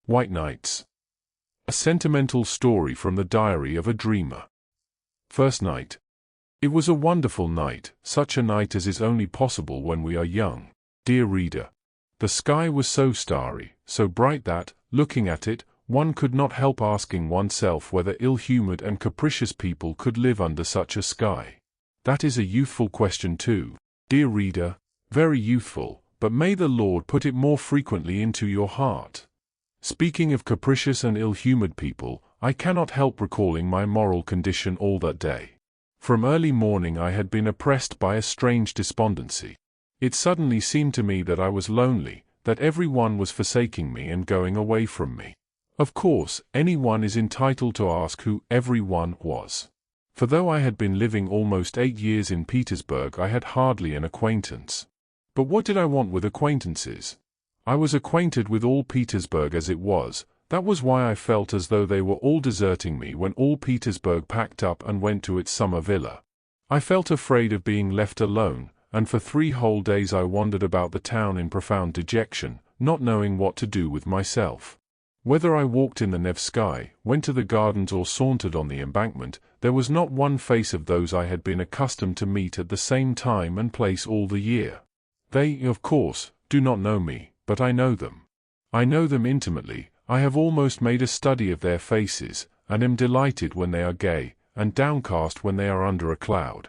White Nights. A sentimental story from the diary of a dreamer. First night. It was a wonderful night, such a night as is only possible when we are young. Dear reader, the sky was so starry, so bright that, looking at it, one could not help asking oneself whether ill-humored and capricious people could live under such a sky. That is a youthful question too, dear reader, very youthful, but may the Lord put it more frequently into your heart. Speaking of capricious and ill-humored people, I cannot help recalling my moral condition all that day. From early morning I had been oppressed by a strange despondency. It suddenly seemed to me that I was lonely, that every one was forsaking me and going away from me. Of course, anyone is entitled to ask who every one was. For though I had been living almost 8 years in Petersburg, I had hardly an acquaintance. But what did I want with acquaintances? I was acquainted with all Petersburg as it was. That was why I felt as though they were all deserting me when all Petersburg packed up and went to its summer villa. I felt afraid of being left alone, and for 3 whole days I wandered about the town in profound dejection, not knowing what to do with myself. Whether I walked in the Nevsky, went to the gardens or sauntered on the embankment, there was not one face of those I had been accustomed to meet at the same time and place all the year. They, of course, do not know me, but I know them. I know them intimately. I have almost made a study of their faces, and am delighted when they are gay, and downcast when they are under a cloud.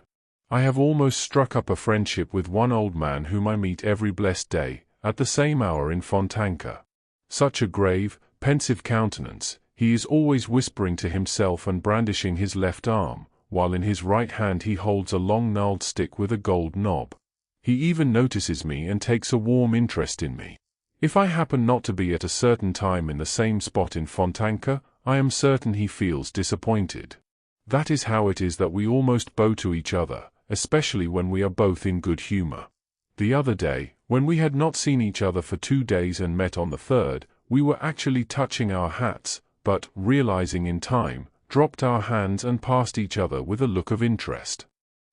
I have almost struck up a friendship with one old man whom I meet every blessed day, at the same hour in Fontanka. Such a grave, pensive countenance, he is always whispering to himself and brandishing his left arm, while in his right hand he holds a long gnarled stick with a gold knob. He even notices me and takes a warm interest in me. If I happen not to be at a certain time in the same spot in Fontanka, I am certain he feels disappointed. That is how it is that we almost bow to each other, especially when we are both in good humor. The other day, when we had not seen each other for 2 days and met on the 3rd, we were actually touching our hats, but, realizing in time, dropped our hands and passed each other with a look of interest.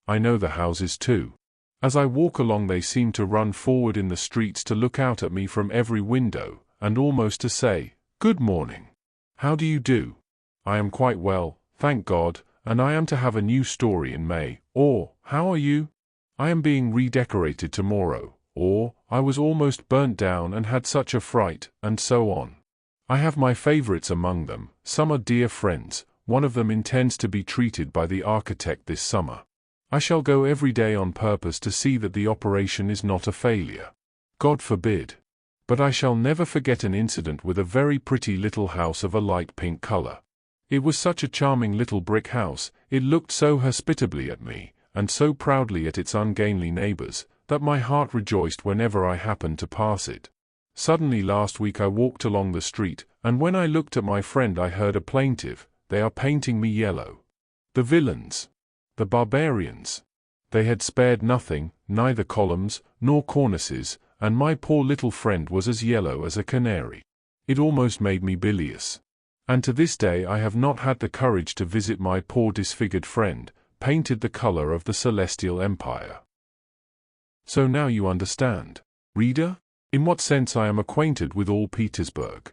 I know the houses too. As I walk along they seem to run forward in the streets to look out at me from every window, and almost to say, "Good morning. How do you do? I am quite well, thank God, and I am to have a new story in May," or, "How are you? I am being redecorated tomorrow," or, "I was almost burnt down and had such a fright," and so on. I have my favorites among them. Some are dear friends. One of them intends to be treated by the architect this summer. I shall go every day on purpose to see that the operation is not a failure. God forbid. But I shall never forget an incident with a very pretty little house of a light pink color. It was such a charming little brick house, it looked so hospitably at me, and so proudly at its ungainly neighbors, that my heart rejoiced whenever I happened to pass it. Suddenly last week I walked along the street, and when I looked at my friend I heard a plaintive, "They are painting me yellow. The villains. The barbarians." They had spared nothing, neither columns, nor cornices, and my poor little friend was as yellow as a canary. It almost made me bilious. And to this day I have not had the courage to visit my poor disfigured friend, painted the color of the celestial empire. So now you understand, reader, in what sense I am acquainted with all Petersburg.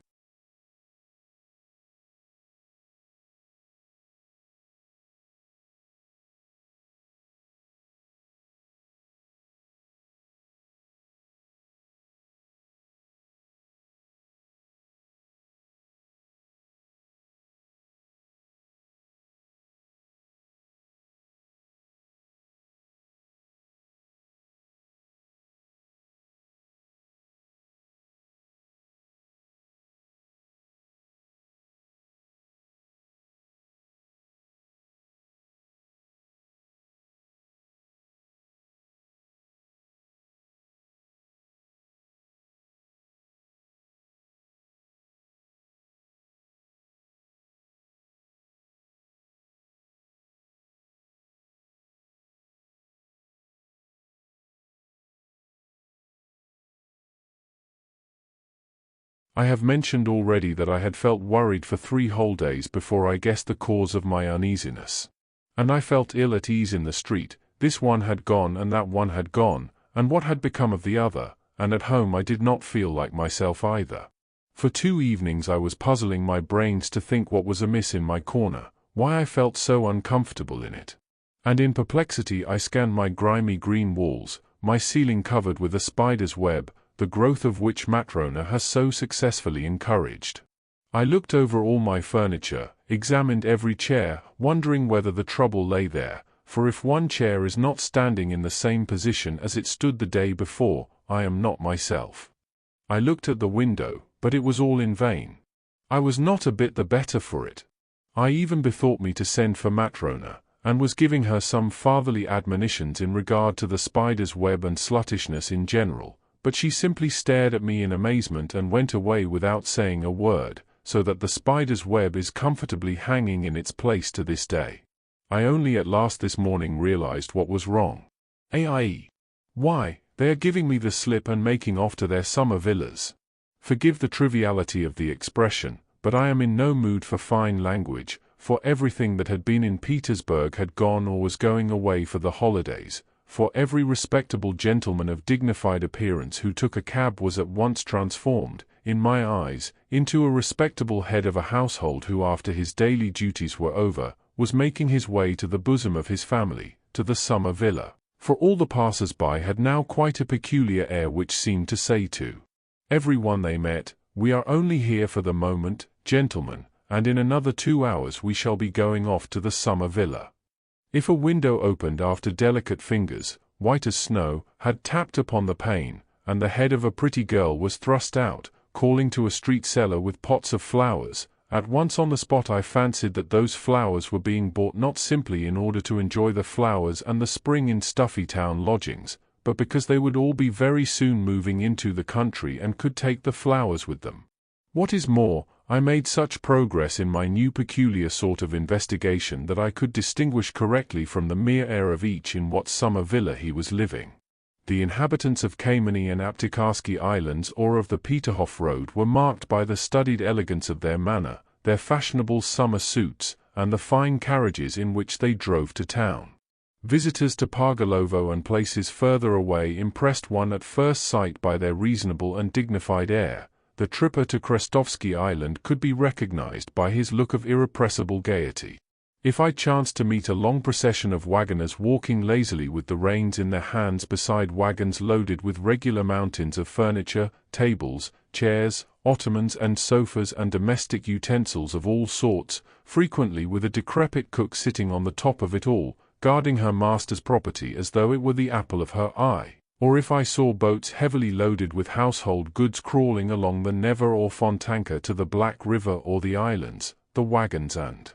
I have mentioned already that I had felt worried for 3 whole days before I guessed the cause of my uneasiness. And I felt ill at ease in the street. This one had gone and that one had gone, and what had become of the other, and at home I did not feel like myself either. For 2 evenings I was puzzling my brains to think what was amiss in my corner, why I felt so uncomfortable in it. And in perplexity I scanned my grimy green walls, my ceiling covered with a spider's web, the growth of which Matrona has so successfully encouraged. I looked over all my furniture, examined every chair, wondering whether the trouble lay there, for if one chair is not standing in the same position as it stood the day before, I am not myself. I looked at the window, but it was all in vain. I was not a bit the better for it. I even bethought me to send for Matrona, and was giving her some fatherly admonitions in regard to the spider's web and sluttishness in general, but she simply stared at me in amazement and went away without saying a word, so that the spider's web is comfortably hanging in its place to this day. I only at last this morning realized what was wrong. Aie. Why, they are giving me the slip and making off to their summer villas. Forgive the triviality of the expression, but I am in no mood for fine language, for everything that had been in Petersburg had gone or was going away for the holidays, for every respectable gentleman of dignified appearance who took a cab was at once transformed, in my eyes, into a respectable head of a household who after his daily duties were over, was making his way to the bosom of his family, to the summer villa, for all the passers-by had now quite a peculiar air which seemed to say to every one they met, "We are only here for the moment, gentlemen, and in another 2 hours we shall be going off to the summer villa." If a window opened after delicate fingers, white as snow, had tapped upon the pane, and the head of a pretty girl was thrust out, calling to a street seller with pots of flowers, at once on the spot I fancied that those flowers were being bought not simply in order to enjoy the flowers and the spring in stuffy town lodgings, but because they would all be very soon moving into the country and could take the flowers with them. What is more, I made such progress in my new peculiar sort of investigation that I could distinguish correctly from the mere air of each in what summer villa he was living. The inhabitants of Kameny and Aptekarsky Islands or of the Peterhof Road were marked by the studied elegance of their manner, their fashionable summer suits, and the fine carriages in which they drove to town. Visitors to Pargalovo and places further away impressed one at first sight by their reasonable and dignified air. The tripper to Krestovsky Island could be recognized by his look of irrepressible gaiety. If I chanced to meet a long procession of wagoners walking lazily with the reins in their hands beside wagons loaded with regular mountains of furniture, tables, chairs, ottomans and sofas and domestic utensils of all sorts, frequently with a decrepit cook sitting on the top of it all, guarding her master's property as though it were the apple of her eye, or if I saw boats heavily loaded with household goods crawling along the Neva or Fontanka to the Black River or the islands, the wagons and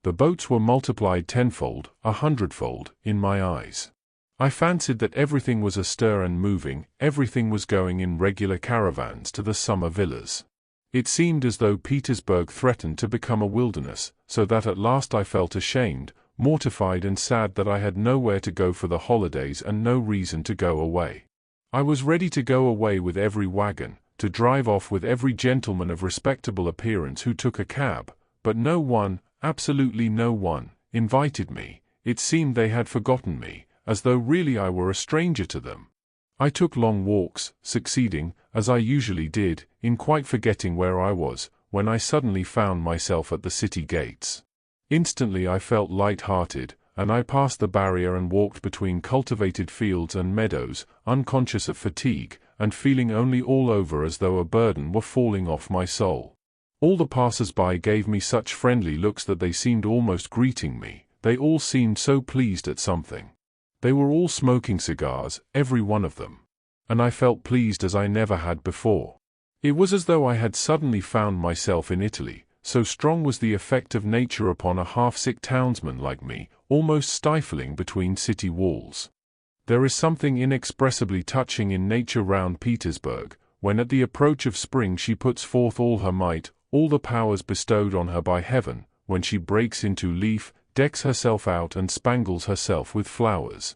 the boats were multiplied tenfold, 100-fold, in my eyes. I fancied that everything was astir and moving, everything was going in regular caravans to the summer villas. It seemed as though Petersburg threatened to become a wilderness, so that at last I felt ashamed, mortified and sad that I had nowhere to go for the holidays and no reason to go away. I was ready to go away with every wagon, to drive off with every gentleman of respectable appearance who took a cab, but no one, absolutely no one, invited me. It seemed they had forgotten me, as though really I were a stranger to them. I took long walks, succeeding, as I usually did, in quite forgetting where I was, when I suddenly found myself at the city gates. Instantly I felt light-hearted, and I passed the barrier and walked between cultivated fields and meadows, unconscious of fatigue, and feeling only all over as though a burden were falling off my soul. All the passers-by gave me such friendly looks that they seemed almost greeting me, they all seemed so pleased at something. They were all smoking cigars, every one of them. And I felt pleased as I never had before. It was as though I had suddenly found myself in Italy. So strong was the effect of nature upon a half-sick townsman like me, almost stifling between city walls. There is something inexpressibly touching in nature round Petersburg, when at the approach of spring she puts forth all her might, all the powers bestowed on her by heaven, when she breaks into leaf, decks herself out and spangles herself with flowers.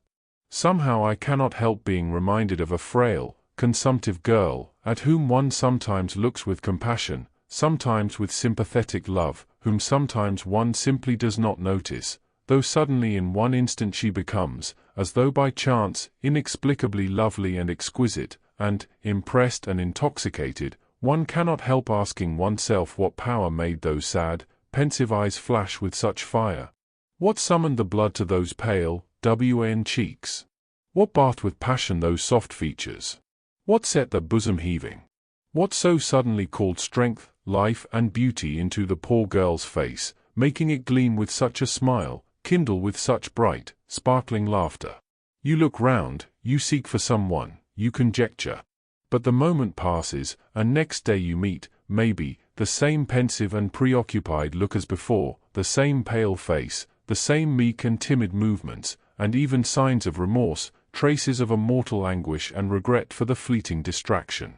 Somehow I cannot help being reminded of a frail, consumptive girl, at whom one sometimes looks with compassion, sometimes with sympathetic love, whom sometimes one simply does not notice, though suddenly in one instant she becomes, as though by chance, inexplicably lovely and exquisite, and, impressed and intoxicated, One cannot help asking oneself what power made those sad, pensive eyes flash with such fire. What summoned the blood to those pale, wan cheeks? What bathed with passion those soft features? What set the bosom heaving? What so suddenly called strength, life, and beauty into the poor girl's face, making it gleam with such a smile, kindle with such bright, sparkling laughter? You look round, you seek for someone, you conjecture. But the moment passes, and next day you meet, maybe, the same pensive and preoccupied look as before, the same pale face, the same meek and timid movements, and even signs of remorse, traces of a mortal anguish and regret for the fleeting distraction.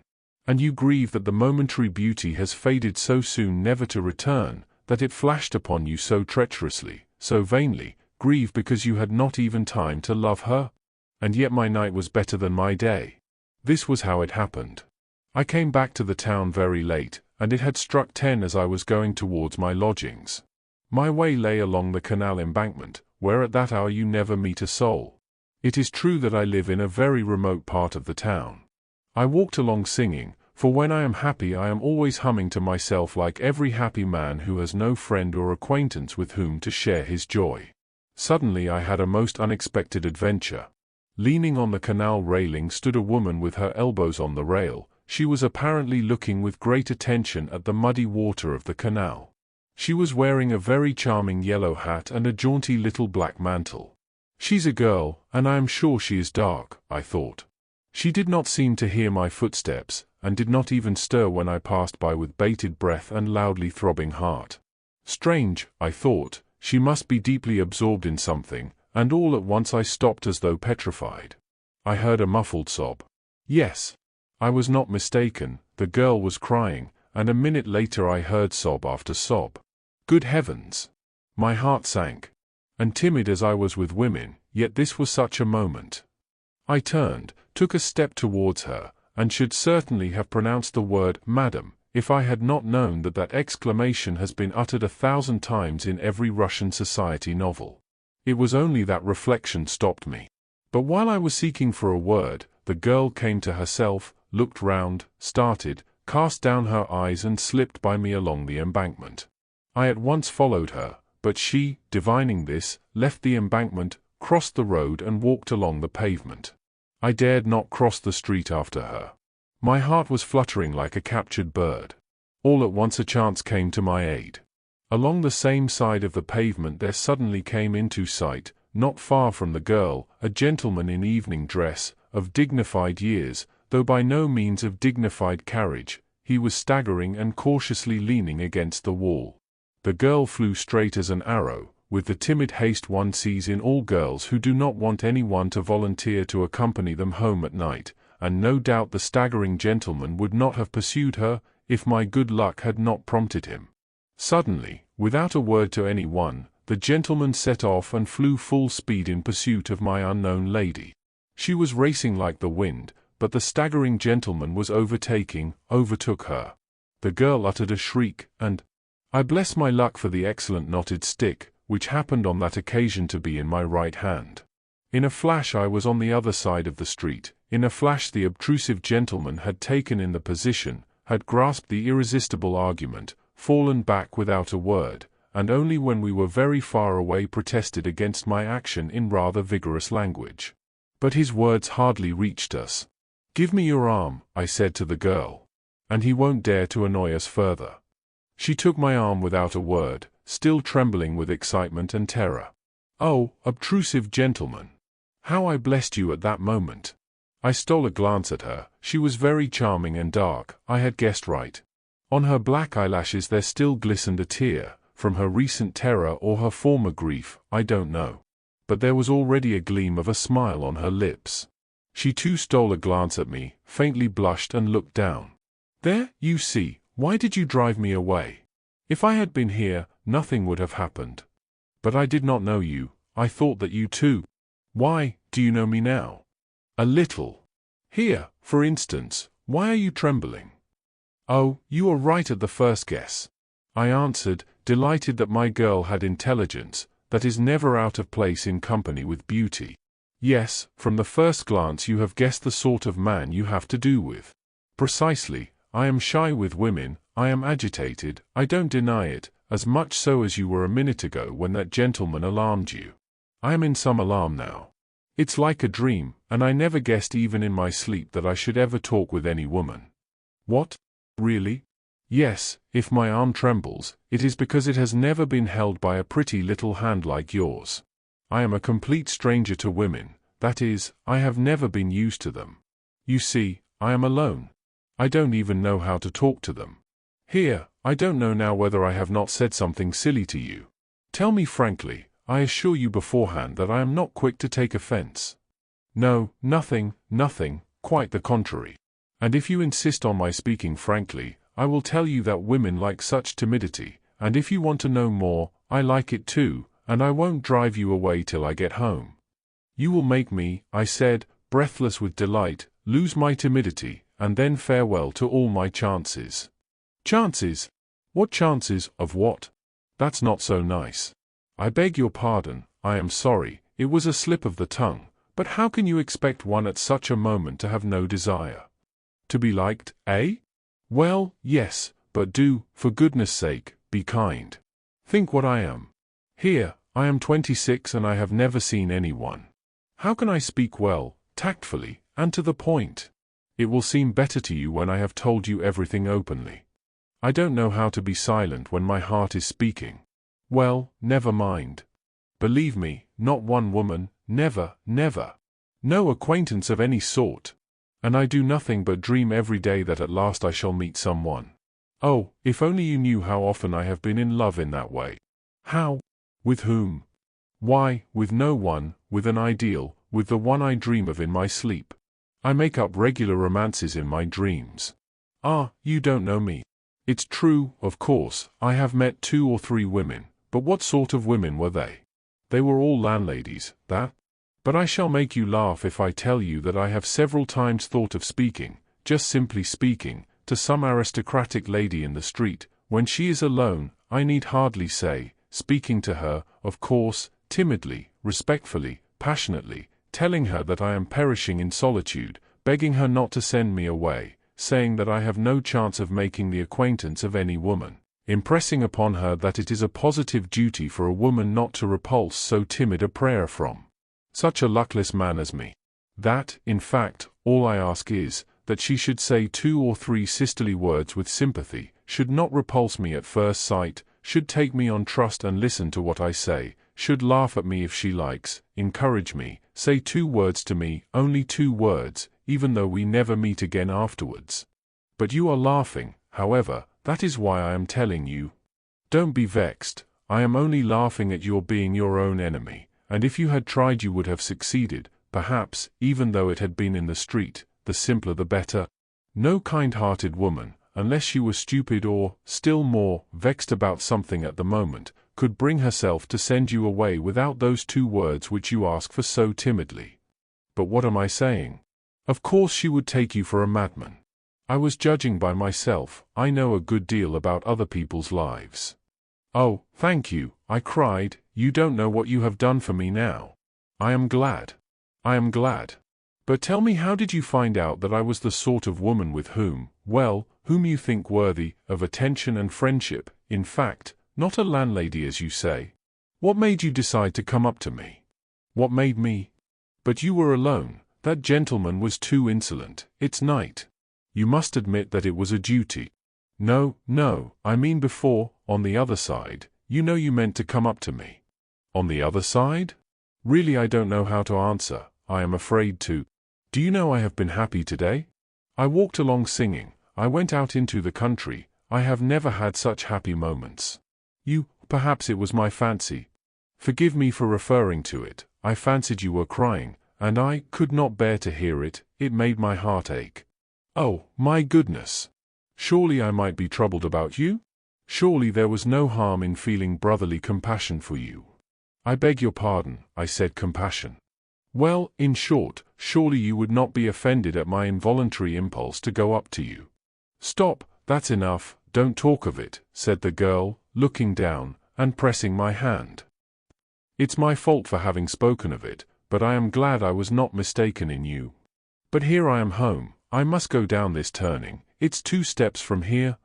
And you grieve that the momentary beauty has faded so soon never to return, that it flashed upon you so treacherously, so vainly, grieve because you had not even time to love her? And yet my night was better than my day. This was how it happened. I came back to the town very late, and it had struck 10 as I was going towards my lodgings. My way lay along the canal embankment, where at that hour you never meet a soul. It is true that I live in a very remote part of the town. I walked along singing, for when I am happy I am always humming to myself like every happy man who has no friend or acquaintance with whom to share his joy. Suddenly I had a most unexpected adventure. Leaning on the canal railing stood a woman with her elbows on the rail. She was apparently looking with great attention at the muddy water of the canal. She was wearing a very charming yellow hat and a jaunty little black mantle. She's a girl, and I am sure she is dark, I thought. She did not seem to hear my footsteps, and did not even stir when I passed by with bated breath and loudly throbbing heart. Strange, I thought, she must be deeply absorbed in something, and all at once I stopped as though petrified. I heard a muffled sob. Yes, I was not mistaken, the girl was crying, and a minute later I heard sob after sob. Good heavens! My heart sank. And timid as I was with women, yet this was such a moment. I turned, took a step towards her, and should certainly have pronounced the word "Madam," if I had not known that that exclamation has been uttered 1,000 times in every Russian society novel. It was only that reflection stopped me. But while I was seeking for a word, the girl came to herself, looked round, started, cast down her eyes and slipped by me along the embankment. I at once followed her, but she, divining this, left the embankment, crossed the road and walked along the pavement. I dared not cross the street after her. My heart was fluttering like a captured bird. All at once a chance came to my aid. Along the same side of the pavement there suddenly came into sight, not far from the girl, a gentleman in evening dress, of dignified years, though by no means of dignified carriage. He was staggering and cautiously leaning against the wall. The girl flew straight as an arrow, with the timid haste one sees in all girls who do not want anyone to volunteer to accompany them home at night, and no doubt the staggering gentleman would not have pursued her, if my good luck had not prompted him. Suddenly, without a word to any one, the gentleman set off and flew full speed in pursuit of my unknown lady. She was racing like the wind, but the staggering gentleman was overtook her. The girl uttered a shriek, and I bless my luck for the excellent knotted stick, which happened on that occasion to be in my right hand. In a flash I was on the other side of the street. In a flash the obtrusive gentleman had taken in the position, had grasped the irresistible argument, fallen back without a word, and only when we were very far away protested against my action in rather vigorous language. But his words hardly reached us. "Give me your arm," I said to the girl, "and he won't dare to annoy us further." She took my arm without a word, still trembling with excitement and terror. Oh, obtrusive gentleman! How I blessed you at that moment! I stole a glance at her. She was very charming and dark, I had guessed right. On her black eyelashes there still glistened a tear, from her recent terror or her former grief, I don't know. But there was already a gleam of a smile on her lips. She too stole a glance at me, faintly blushed and looked down. "There, you see, why did you drive me away? If I had been here, nothing would have happened. But I did not know you, I thought that you too. Why, do you know me now?" "A little. Here, for instance, why are you trembling?" "Oh, you are right at the first guess," I answered, delighted that my girl had intelligence, that is never out of place in company with beauty. "Yes, from the first glance you have guessed the sort of man you have to do with." "Precisely," I am shy with women, I am agitated, I don't deny it, as much so as you were a minute ago when that gentleman alarmed you. I am in some alarm now. It's like a dream, and I never guessed even in my sleep that I should ever talk with any woman. What? Really? Yes, if my arm trembles, it is because it has never been held by a pretty little hand like yours. I am a complete stranger to women, that is, I have never been used to them. You see, I am alone. I don't even know how to talk to them. Here, I don't know now whether I have not said something silly to you. Tell me frankly, I assure you beforehand that I am not quick to take offense. No, nothing, quite the contrary. And if you insist on my speaking frankly, I will tell you that women like such timidity, and if you want to know more, I like it too, and I won't drive you away till I get home. You will make me, I said, breathless with delight, lose my timidity, and then farewell to all my chances. Chances? What chances, of what? That's not so nice. I beg your pardon, I am sorry, it was a slip of the tongue, but how can you expect one at such a moment to have no desire? To be liked, eh? Well, yes, but do, for goodness sake, be kind. Think what I am. Here, I am 26 and I have never seen anyone. How can I speak well, tactfully, and to the point? It will seem better to you when I have told you everything openly. I don't know how to be silent when my heart is speaking. Well, never mind. Believe me, not one woman, never. No acquaintance of any sort. And I do nothing but dream every day that at last I shall meet someone. Oh, if only you knew how often I have been in love in that way. How? With whom? Why, with no one, with an ideal, with the one I dream of in my sleep. I make up regular romances in my dreams. Ah, you don't know me. It's true, of course, I have met 2 or 3 women, but what sort of women were they? They were all landladies, that. But I shall make you laugh if I tell you that I have several times thought of speaking, just simply speaking, to some aristocratic lady in the street, when she is alone, I need hardly say, speaking to her, of course, timidly, respectfully, passionately, telling her that I am perishing in solitude, begging her not to send me away, saying that I have no chance of making the acquaintance of any woman, impressing upon her that it is a positive duty for a woman not to repulse so timid a prayer from such a luckless man as me. That, in fact, all I ask is, that she should say 2 or 3 sisterly words with sympathy, should not repulse me at first sight, should take me on trust and listen to what I say, should laugh at me if she likes, encourage me, say 2 words to me, only 2 words, even though we never meet again afterwards. But you are laughing, however, that is why I am telling you. Don't be vexed, I am only laughing at your being your own enemy, and if you had tried you would have succeeded, perhaps, even though it had been in the street, the simpler the better. No kind-hearted woman, unless she was stupid or, still more, vexed about something at the moment, could bring herself to send you away without those 2 words which you ask for so timidly. But what am I saying? Of course she would take you for a madman. I was judging by myself, I know a good deal about other people's lives. Oh, thank you, I cried, you don't know what you have done for me now. I am glad. But tell me, how did you find out that I was the sort of woman with whom you think worthy of attention and friendship, in fact, not a landlady as you say? What made you decide to come up to me? What made me? But you were alone, that gentleman was too insolent, it's night. You must admit that it was a duty. No, I mean before, on the other side, you know you meant to come up to me. On the other side? Really I don't know how to answer, I am afraid to. Do you know I have been happy today? I walked along singing, I went out into the country, I have never had such happy moments. Perhaps it was my fancy. Forgive me for referring to it, I fancied you were crying, and I could not bear to hear it, it made my heart ache. Oh, my goodness! Surely I might be troubled about you? Surely there was no harm in feeling brotherly compassion for you. I beg your pardon, I said compassion. Well, in short, surely you would not be offended at my involuntary impulse to go up to you. Stop, that's enough, don't talk of it, said the girl, looking down, and pressing my hand. It's my fault for having spoken of it, but I am glad I was not mistaken in you. But here I am home, I must go down this turning, It's 2 steps from here.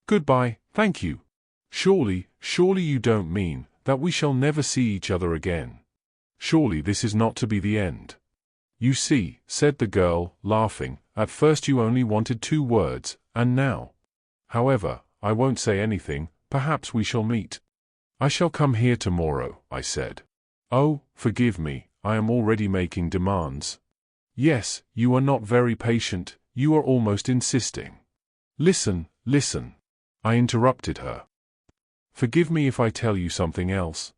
Goodbye, thank you. Surely you don't mean that we shall never see each other again. Surely this is not to be the end. You see, said the girl, laughing, at first you only wanted 2 words, and now. However, I won't say anything, perhaps we shall meet. I shall come here tomorrow, I said. Oh, forgive me, I am already making demands. Yes, you are not very patient, you are almost insisting. Listen, I interrupted her. Forgive me if I tell you something else.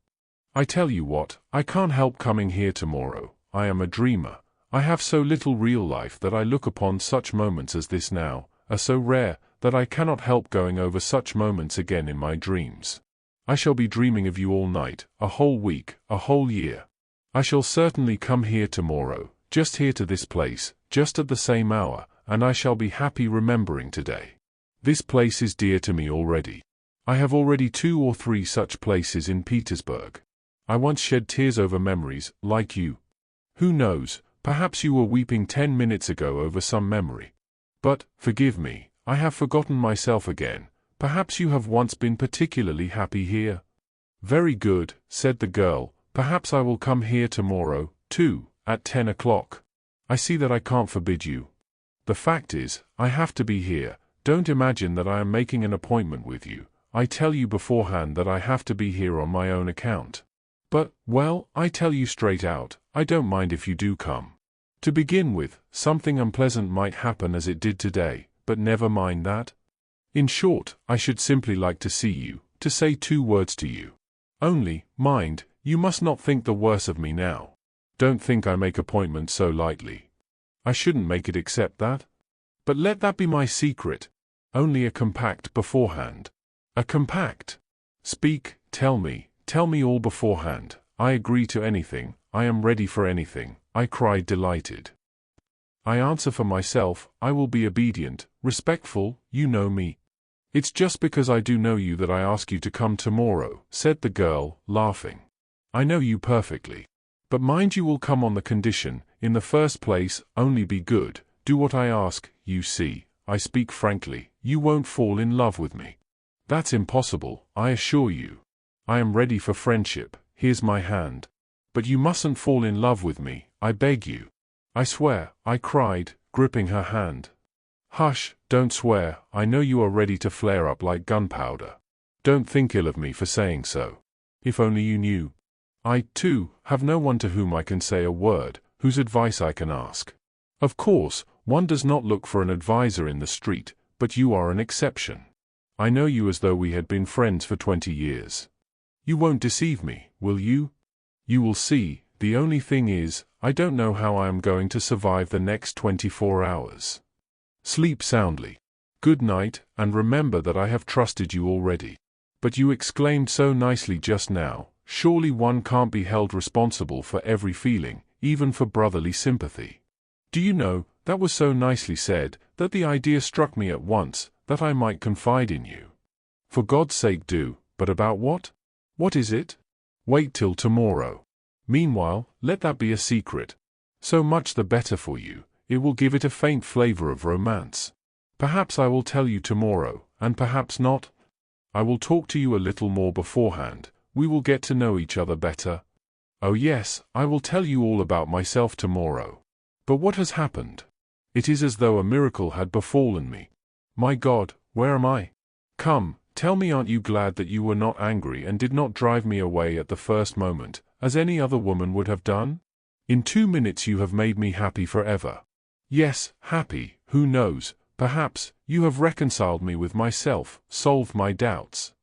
I tell you what, I can't help coming here tomorrow. I am a dreamer. I have so little real life that I look upon such moments as this now, are so rare, that I cannot help going over such moments again in my dreams. I shall be dreaming of you all night, a whole week, a whole year. I shall certainly come here tomorrow, just here to this place, just at the same hour, and I shall be happy remembering today. This place is dear to me already. I have already 2 or 3 such places in Petersburg. I once shed tears over memories, like you. Who knows, perhaps you were weeping 10 minutes ago over some memory. But, forgive me, I have forgotten myself again. Perhaps you have once been particularly happy here? Very good, said the girl, perhaps I will come here tomorrow, too, at 10 o'clock. I see that I can't forbid you. The fact is, I have to be here. Don't imagine that I am making an appointment with you. I tell you beforehand that I have to be here on my own account. But, well, I tell you straight out, I don't mind if you do come. To begin with, something unpleasant might happen as it did today, but never mind that. In short, I should simply like to see you, to say 2 words to you. Only, mind, you must not think the worse of me now. Don't think I make appointments so lightly. I shouldn't make it except that. But let that be my secret. Only a compact beforehand. A compact? Speak, tell me all beforehand. I agree to anything, I am ready for anything, I cried delighted. I answer for myself, I will be obedient, respectful, you know me. It's just because I do know you that I ask you to come tomorrow, said the girl, laughing. I know you perfectly. But mind you will come on the condition, in the first place, only be good, do what I ask, you see, I speak frankly, you won't fall in love with me. That's impossible, I assure you. I am ready for friendship, here's my hand. But you mustn't fall in love with me, I beg you. I swear, I cried, gripping her hand. Hush, don't swear, I know you are ready to flare up like gunpowder. Don't think ill of me for saying so. If only you knew. I, too, have no one to whom I can say a word, whose advice I can ask. Of course, one does not look for an adviser in the street, but you are an exception. I know you as though we had been friends for 20 years. You won't deceive me, will you? You will see, the only thing is, I don't know how I am going to survive the next 24 hours. Sleep soundly. Good night, and remember that I have trusted you already. But you exclaimed so nicely just now, surely one can't be held responsible for every feeling, even for brotherly sympathy. Do you know, that was so nicely said, that the idea struck me at once, that I might confide in you. For God's sake do, but about what? What is it? Wait till tomorrow. Meanwhile, let that be a secret. So much the better for you, it will give it a faint flavor of romance. Perhaps I will tell you tomorrow, and perhaps not. I will talk to you a little more beforehand, we will get to know each other better. Oh yes, I will tell you all about myself tomorrow. But what has happened? It is as though a miracle had befallen me. My God, where am I? Come, tell me, aren't you glad that you were not angry and did not drive me away at the first moment, as any other woman would have done? In 2 minutes you have made me happy forever. Yes, happy, who knows, perhaps, you have reconciled me with myself, solved my doubts.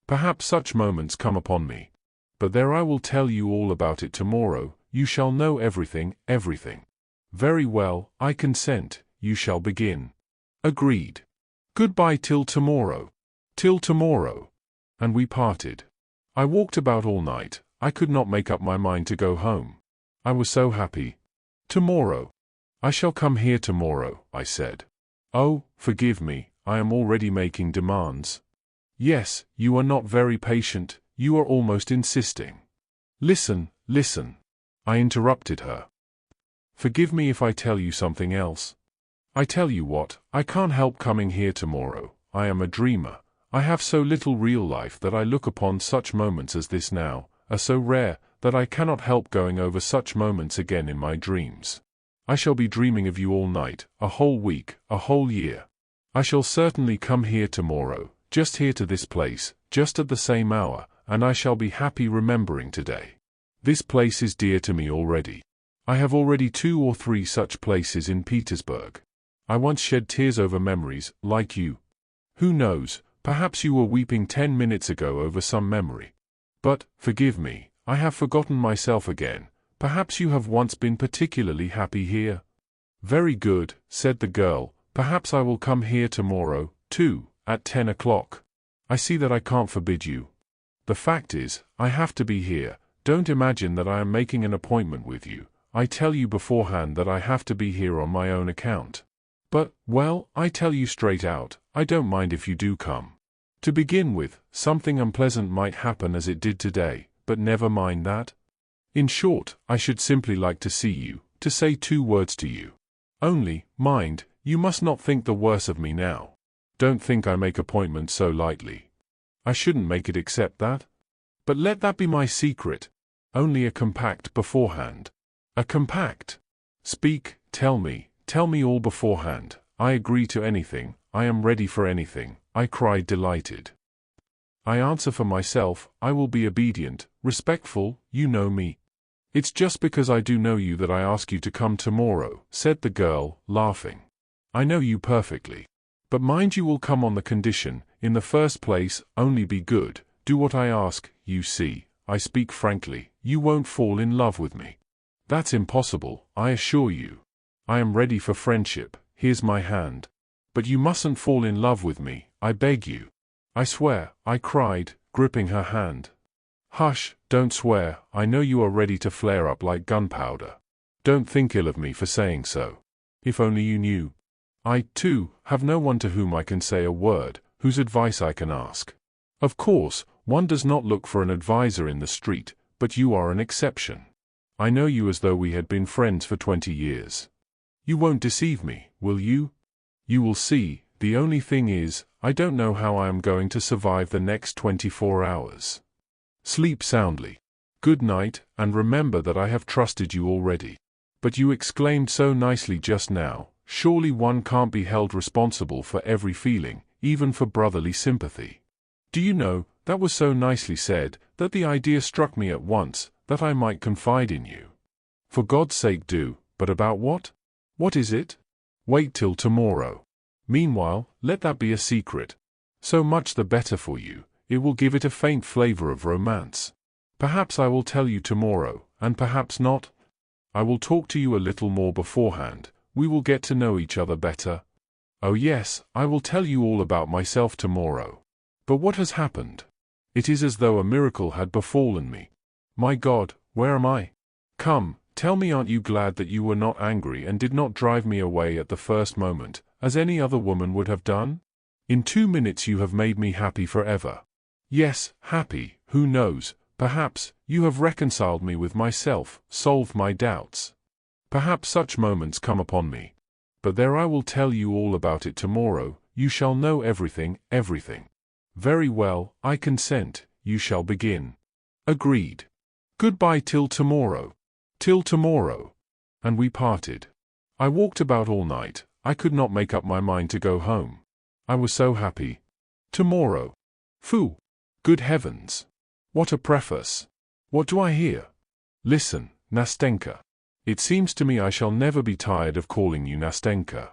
Perhaps such moments come upon me. But there, I will tell you all about it tomorrow, you shall know everything, everything. Very well, I consent, you shall begin. Agreed. Goodbye till tomorrow. Till tomorrow. And we parted. I walked about all night, I could not make up my mind to go home. I was so happy. Tomorrow. I shall come here tomorrow, I said. Oh, forgive me, I am already making demands. Yes, you are not very patient, you are almost insisting. Listen, I interrupted her. Forgive me if I tell you something else. I tell you what, I can't help coming here tomorrow. I am a dreamer. I have so little real life that I look upon such moments as this now, are so rare, that I cannot help going over such moments again in my dreams. I shall be dreaming of you all night, a whole week, a whole year. I shall certainly come here tomorrow, just here to this place, just at the same hour, and I shall be happy remembering today. This place is dear to me already. I have already 2 or 3 such places in Petersburg. I once shed tears over memories, like you. Who knows, perhaps you were weeping 10 minutes ago over some memory. But, forgive me, I have forgotten myself again. Perhaps you have once been particularly happy here? Very good, said the girl. Perhaps I will come here tomorrow, too, at 10 o'clock. I see that I can't forbid you. The fact is, I have to be here. Don't imagine that I am making an appointment with you. I tell you beforehand that I have to be here on my own account. But, well, I tell you straight out, I don't mind if you do come. To begin with, something unpleasant might happen as it did today, but never mind that. In short, I should simply like to see you, to say 2 words to you. Only, mind, you must not think the worse of me now. Don't think I make appointments so lightly. I shouldn't make it except that. But let that be my secret. Only a compact beforehand. A compact. Speak, tell me all beforehand. I agree to anything, I am ready for anything, I cried delighted. I answer for myself, I will be obedient, respectful, you know me. It's just because I do know you that I ask you to come tomorrow, said the girl, laughing. I know you perfectly. But mind you will come on the condition, in the first place, only be good, do what I ask, you see, I speak frankly, you won't fall in love with me. That's impossible, I assure you. I am ready for friendship, here's my hand. But you mustn't fall in love with me, I beg you. I swear, I cried, gripping her hand. Hush, don't swear, I know you are ready to flare up like gunpowder. Don't think ill of me for saying so. If only you knew. I, too, have no one to whom I can say a word, whose advice I can ask. Of course, one does not look for an adviser in the street, but you are an exception. I know you as though we had been friends for 20 years. You won't deceive me, will you? You will see, the only thing is, I don't know how I am going to survive the next 24 hours. Sleep soundly. Good night, and remember that I have trusted you already. But you exclaimed so nicely just now, surely one can't be held responsible for every feeling, even for brotherly sympathy. Do you know, that was so nicely said, that the idea struck me at once, that I might confide in you. For God's sake do, but about what? What is it? Wait till tomorrow. Meanwhile, let that be a secret. So much the better for you, it will give it a faint flavor of romance. Perhaps I will tell you tomorrow, and perhaps not. I will talk to you a little more beforehand, we will get to know each other better. Oh yes, I will tell you all about myself tomorrow. But what has happened? It is as though a miracle had befallen me. My God, where am I? Come, tell me, aren't you glad that you were not angry and did not drive me away at the first moment, as any other woman would have done? In 2 minutes you have made me happy forever. Yes, happy, who knows, perhaps, you have reconciled me with myself, solved my doubts. Perhaps such moments come upon me. But there, I will tell you all about it tomorrow, you shall know everything, everything. Very well, I consent, you shall begin. Agreed. Goodbye till tomorrow. Till tomorrow. And we parted. I walked about all night, I could not make up my mind to go home. I was so happy. Tomorrow. Phoo! Good heavens! What a preface! What do I hear? Listen, Nastenka. It seems to me I shall never be tired of calling you Nastenka.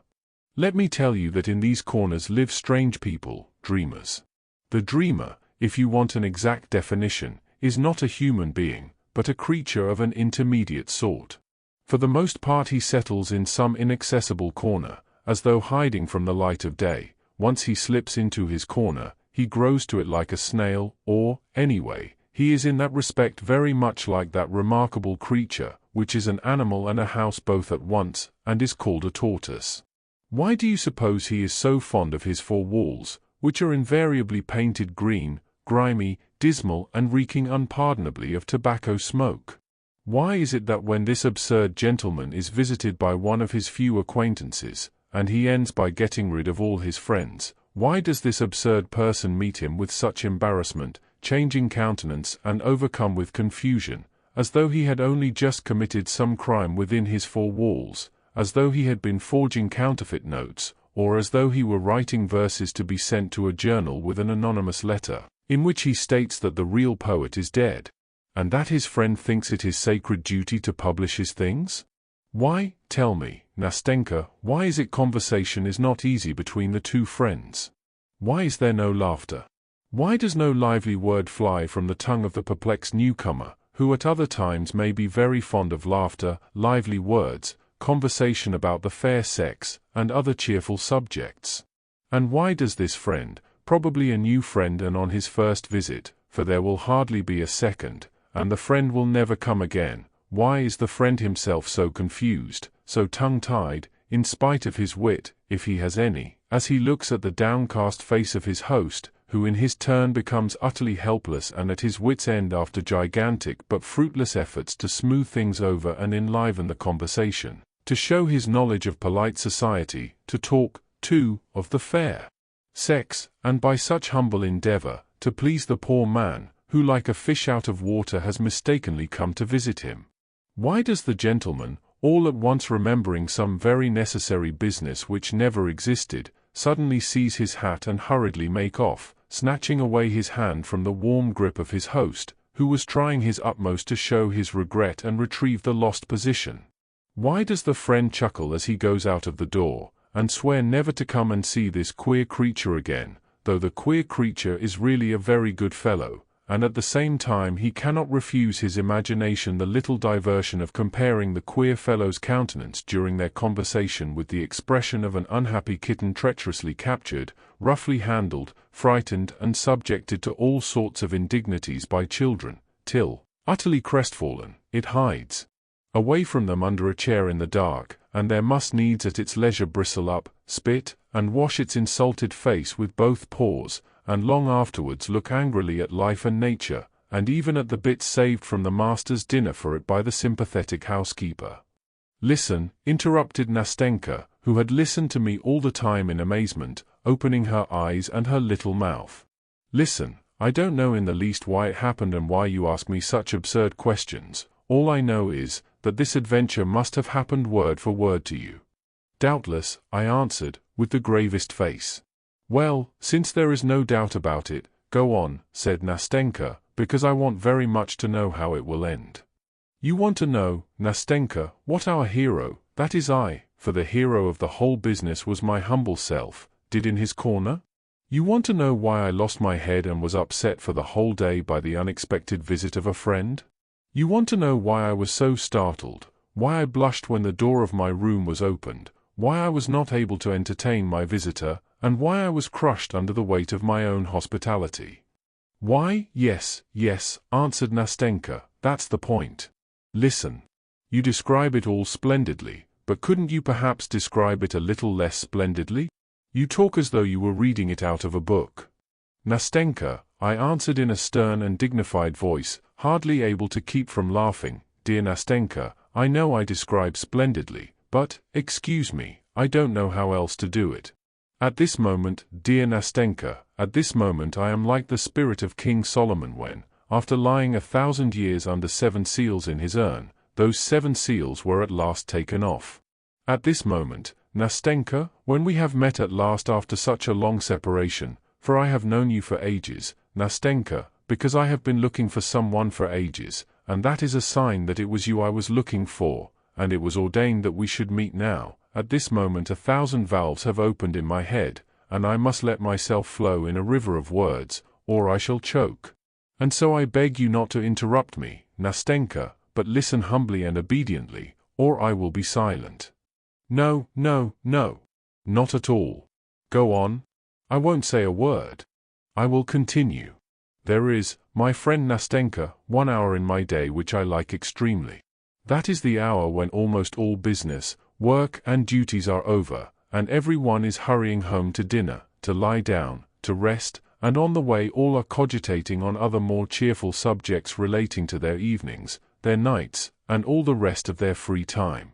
Let me tell you that in these corners live strange people, dreamers. The dreamer, if you want an exact definition, is not a human being, but a creature of an intermediate sort. For the most part he settles in some inaccessible corner, as though hiding from the light of day. Once he slips into his corner, he grows to it like a snail, or, anyway, he is in that respect very much like that remarkable creature, which is an animal and a house both at once, and is called a tortoise. Why do you suppose he is so fond of his 4 walls, which are invariably painted green, grimy, dismal, and reeking unpardonably of tobacco smoke? Why is it that when this absurd gentleman is visited by one of his few acquaintances, and he ends by getting rid of all his friends. Why does this absurd person meet him with such embarrassment, changing countenance and overcome with confusion, as though he had only just committed some crime within his four walls, as though he had been forging counterfeit notes, or as though he were writing verses to be sent to a journal with an anonymous letter, in which he states that the real poet is dead, and that his friend thinks it his sacred duty to publish his things? Why, tell me, Nastenka, why is it conversation is not easy between the two friends? Why is there no laughter? Why does no lively word fly from the tongue of the perplexed newcomer, who at other times may be very fond of laughter, lively words, conversation about the fair sex, and other cheerful subjects? And why does this friend, probably a new friend and on his first visit, for there will hardly be a second, and the friend will never come again, why is the friend himself so confused, so tongue-tied, in spite of his wit, if he has any, as he looks at the downcast face of his host, who in his turn becomes utterly helpless and at his wit's end after gigantic but fruitless efforts to smooth things over and enliven the conversation, to show his knowledge of polite society, to talk, too, of the fair sex, and by such humble endeavor, to please the poor man, who like a fish out of water has mistakenly come to visit him? Why does the gentleman, all at once remembering some very necessary business which never existed, suddenly seize his hat and hurriedly make off, snatching away his hand from the warm grip of his host, who was trying his utmost to show his regret and retrieve the lost position? Why does the friend chuckle as he goes out of the door, and swear never to come and see this queer creature again, though the queer creature is really a very good fellow, and at the same time he cannot refuse his imagination the little diversion of comparing the queer fellow's countenance during their conversation with the expression of an unhappy kitten treacherously captured, roughly handled, frightened and subjected to all sorts of indignities by children, till, utterly crestfallen, it hides away from them under a chair in the dark, and there must needs at its leisure bristle up, spit, and wash its insulted face with both paws, and long afterwards look angrily at life and nature, and even at the bits saved from the master's dinner for it by the sympathetic housekeeper. Listen, interrupted Nastenka, who had listened to me all the time in amazement, opening her eyes and her little mouth. Listen, I don't know in the least why it happened and why you ask me such absurd questions. All I know is, that this adventure must have happened word for word to you. Doubtless, I answered, with the gravest face. Well, since there is no doubt about it, go on, said Nastenka, because I want very much to know how it will end. You want to know, Nastenka, what our hero, that is I, for the hero of the whole business was my humble self, did in his corner? You want to know why I lost my head and was upset for the whole day by the unexpected visit of a friend? You want to know why I was so startled, why I blushed when the door of my room was opened, why I was not able to entertain my visitor, and why I was crushed under the weight of my own hospitality? Why, yes, answered Nastenka, that's the point. Listen. You describe it all splendidly, but couldn't you perhaps describe it a little less splendidly? You talk as though you were reading it out of a book. Nastenka, I answered in a stern and dignified voice, hardly able to keep from laughing, dear Nastenka, I know I describe splendidly, but, excuse me, I don't know how else to do it. At this moment, dear Nastenka, at this moment I am like the spirit of King Solomon when, after lying 1,000 years under 7 seals in his urn, those 7 seals were at last taken off. At this moment, Nastenka, when we have met at last after such a long separation, for I have known you for ages, Nastenka, because I have been looking for someone for ages, and that is a sign that it was you I was looking for, and it was ordained that we should meet now. At this moment 1,000 valves have opened in my head, and I must let myself flow in a river of words, or I shall choke. And so I beg you not to interrupt me, Nastenka, but listen humbly and obediently, or I will be silent. No, not at all. Go on. I won't say a word. I will continue. There is, my friend Nastenka, 1 hour in my day which I like extremely. That is the hour when almost all business, work and duties are over, and every one is hurrying home to dinner, to lie down, to rest, and on the way all are cogitating on other more cheerful subjects relating to their evenings, their nights, and all the rest of their free time.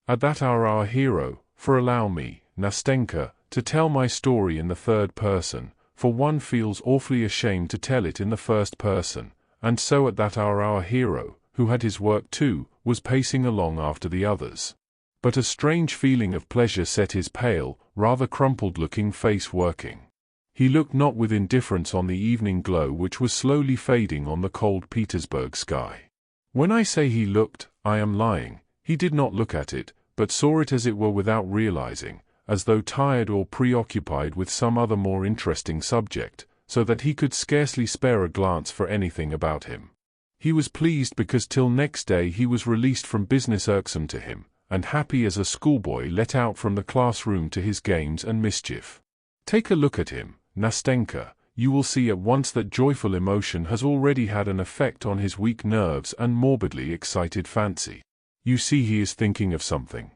At that hour our hero, for allow me, Nastenka, to tell my story in the third person, for one feels awfully ashamed to tell it in the first person, and so at that hour our hero, who had his work too, was pacing along after the others. But a strange feeling of pleasure set his pale, rather crumpled-looking face working. He looked not with indifference on the evening glow which was slowly fading on the cold Petersburg sky. When I say he looked, I am lying. He did not look at it, but saw it as it were without realizing, as though tired or preoccupied with some other more interesting subject, so that he could scarcely spare a glance for anything about him. He was pleased because till next day he was released from business irksome to him, and happy as a schoolboy let out from the classroom to his games and mischief. Take a look at him, Nastenka. You will see at once that joyful emotion has already had an effect on his weak nerves and morbidly excited fancy. You see he is thinking of something.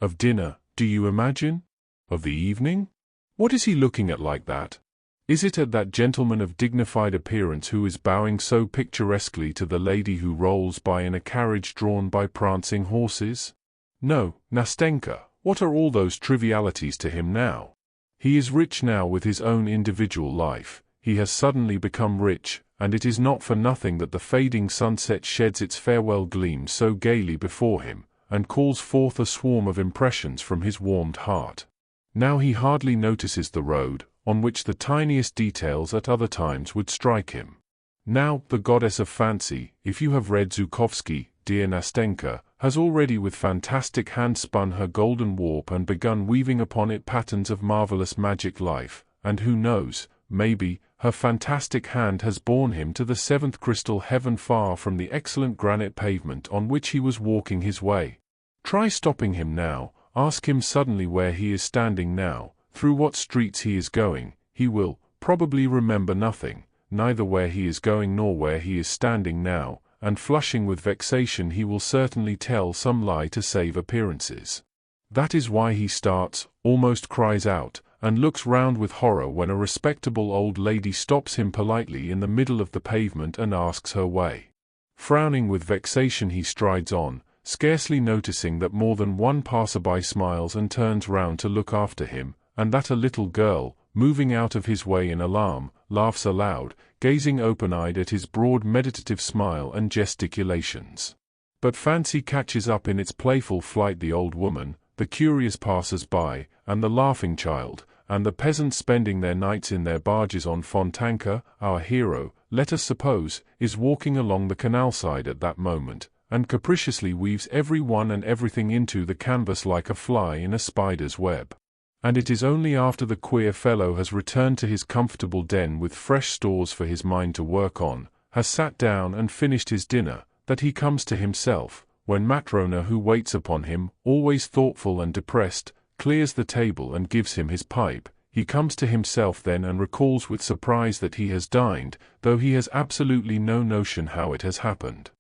Of dinner, do you imagine? Of the evening? What is he looking at like that? Is it at that gentleman of dignified appearance who is bowing so picturesquely to the lady who rolls by in a carriage drawn by prancing horses? No, Nastenka, what are all those trivialities to him now? He is rich now with his own individual life. He has suddenly become rich, and it is not for nothing that the fading sunset sheds its farewell gleams so gaily before him, and calls forth a swarm of impressions from his warmed heart. Now he hardly notices the road, on which the tiniest details at other times would strike him. Now, the goddess of fancy, if you have read Zhukovsky, dear Nastenka, has already with fantastic hand spun her golden warp and begun weaving upon it patterns of marvelous magic life, and who knows, maybe, her fantastic hand has borne him to the seventh crystal heaven far from the excellent granite pavement on which he was walking his way. Try stopping him now, ask him suddenly where he is standing now, through what streets he is going. He will, probably, remember nothing, neither where he is going nor where he is standing now, and flushing with vexation he will certainly tell some lie to save appearances. That is why he starts, almost cries out, and looks round with horror when a respectable old lady stops him politely in the middle of the pavement and asks her way. Frowning with vexation he strides on, scarcely noticing that more than one passerby smiles and turns round to look after him, and that a little girl, moving out of his way in alarm, laughs aloud, gazing open-eyed at his broad meditative smile and gesticulations. But fancy catches up in its playful flight the old woman, the curious passers-by, and the laughing child, and the peasants spending their nights in their barges on Fontanka. Our hero, let us suppose, is walking along the canal side at that moment, and capriciously weaves every one and everything into the canvas like a fly in a spider's web. And it is only after the queer fellow has returned to his comfortable den with fresh stores for his mind to work on, has sat down and finished his dinner, that he comes to himself, when Matrona, who waits upon him, always thoughtful and depressed, clears the table and gives him his pipe. He comes to himself then and recalls with surprise that he has dined, though he has absolutely no notion how it has happened.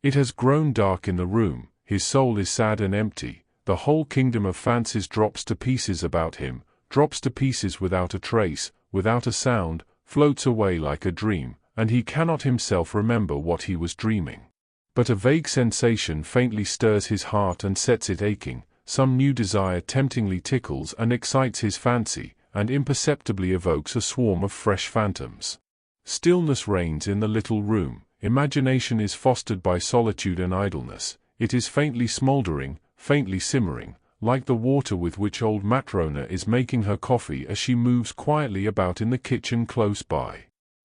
It has grown dark in the room, his soul is sad and empty. The whole kingdom of fancies drops to pieces about him, drops to pieces without a trace, without a sound, floats away like a dream, and he cannot himself remember what he was dreaming. But a vague sensation faintly stirs his heart and sets it aching, some new desire temptingly tickles and excites his fancy, and imperceptibly evokes a swarm of fresh phantoms. Stillness reigns in the little room, imagination is fostered by solitude and idleness, it is faintly smouldering, faintly simmering, like the water with which old Matrona is making her coffee as she moves quietly about in the kitchen close by.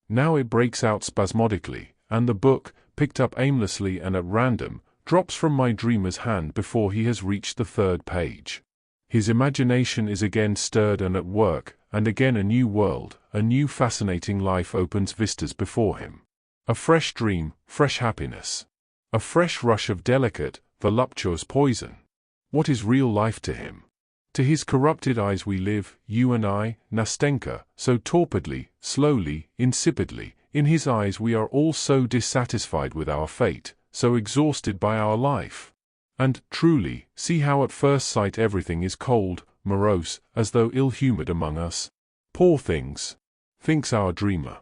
Now it breaks out spasmodically, and the book, picked up aimlessly and at random, drops from my dreamer's hand before he has reached the third page. His imagination is again stirred and at work, and again a new world, a new fascinating life opens vistas before him. A fresh dream, fresh happiness. A fresh rush of delicate, voluptuous poison. What is real life to him? To his corrupted eyes we live, you and I, Nastenka, so torpidly, slowly, insipidly. In his eyes we are all so dissatisfied with our fate, so exhausted by our life. And, truly, see how at first sight everything is cold, morose, as though ill-humored among us. Poor things! Thinks our dreamer.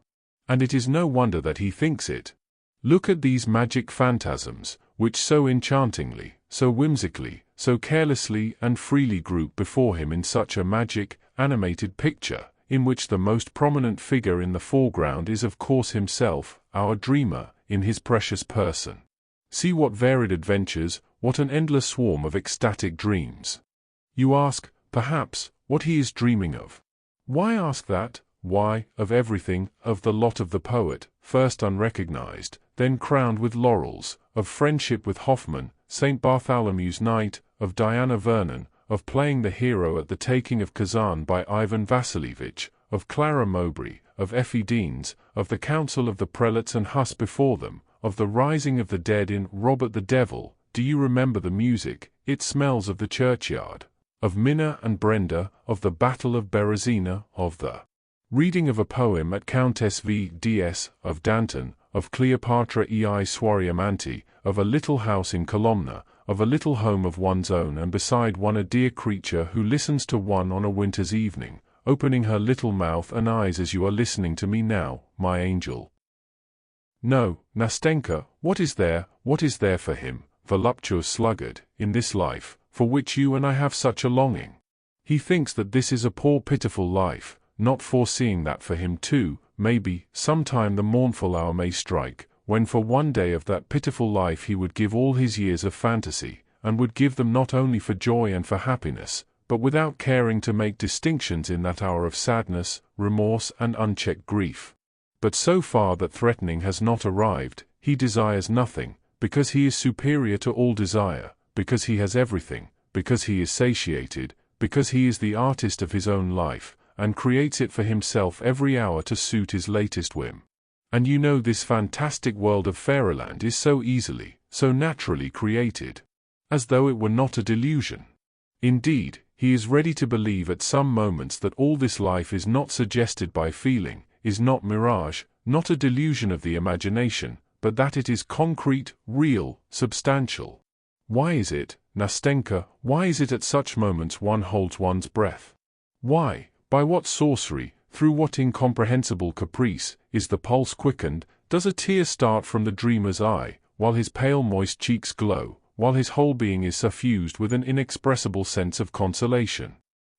And it is no wonder that he thinks it. Look at these magic phantasms, which so enchantingly, so whimsically, so carelessly and freely group before him in such a magic, animated picture, in which the most prominent figure in the foreground is of course himself, our dreamer, in his precious person. See what varied adventures, what an endless swarm of ecstatic dreams. You ask, perhaps, what he is dreaming of. Why ask that? Why, of everything, of the lot of the poet, first unrecognized, then crowned with laurels, of friendship with Hoffmann, St. Bartholomew's Night, of Diana Vernon, of playing the hero at the taking of Kazan by Ivan Vasilievich, of Clara Mowbray, of Effie Deans, of the council of the prelates and Huss before them, of the rising of the dead in Robert the Devil, do you remember the music, it smells of the churchyard, of Minna and Brenda, of the Battle of Berezina, of the reading of a poem at Countess V.D.S., of Danton, of Cleopatra ei Soariamanti, of a little house in Kolomna, of a little home of one's own and beside one a dear creature who listens to one on a winter's evening, opening her little mouth and eyes as you are listening to me now, my angel. No, Nastenka, what is there for him, voluptuous sluggard, in this life, for which you and I have such a longing? He thinks that this is a poor pitiful life, not foreseeing that for him too, maybe, sometime the mournful hour may strike, when for one day of that pitiful life he would give all his years of fantasy, and would give them not only for joy and for happiness, but without caring to make distinctions in that hour of sadness, remorse and unchecked grief. But so far that threatening has not arrived, he desires nothing, because he is superior to all desire, because he has everything, because he is satiated, because he is the artist of his own life, and creates it for himself every hour to suit his latest whim. And you know this fantastic world of fairyland is so easily, so naturally created, as though it were not a delusion. Indeed, he is ready to believe at some moments that all this life is not suggested by feeling, is not mirage, not a delusion of the imagination, but that it is concrete, real, substantial. Why is it, Nastenka, why is it at such moments one holds one's breath? Why, by what sorcery, through what incomprehensible caprice, is the pulse quickened, does a tear start from the dreamer's eye, while his pale moist cheeks glow, while his whole being is suffused with an inexpressible sense of consolation?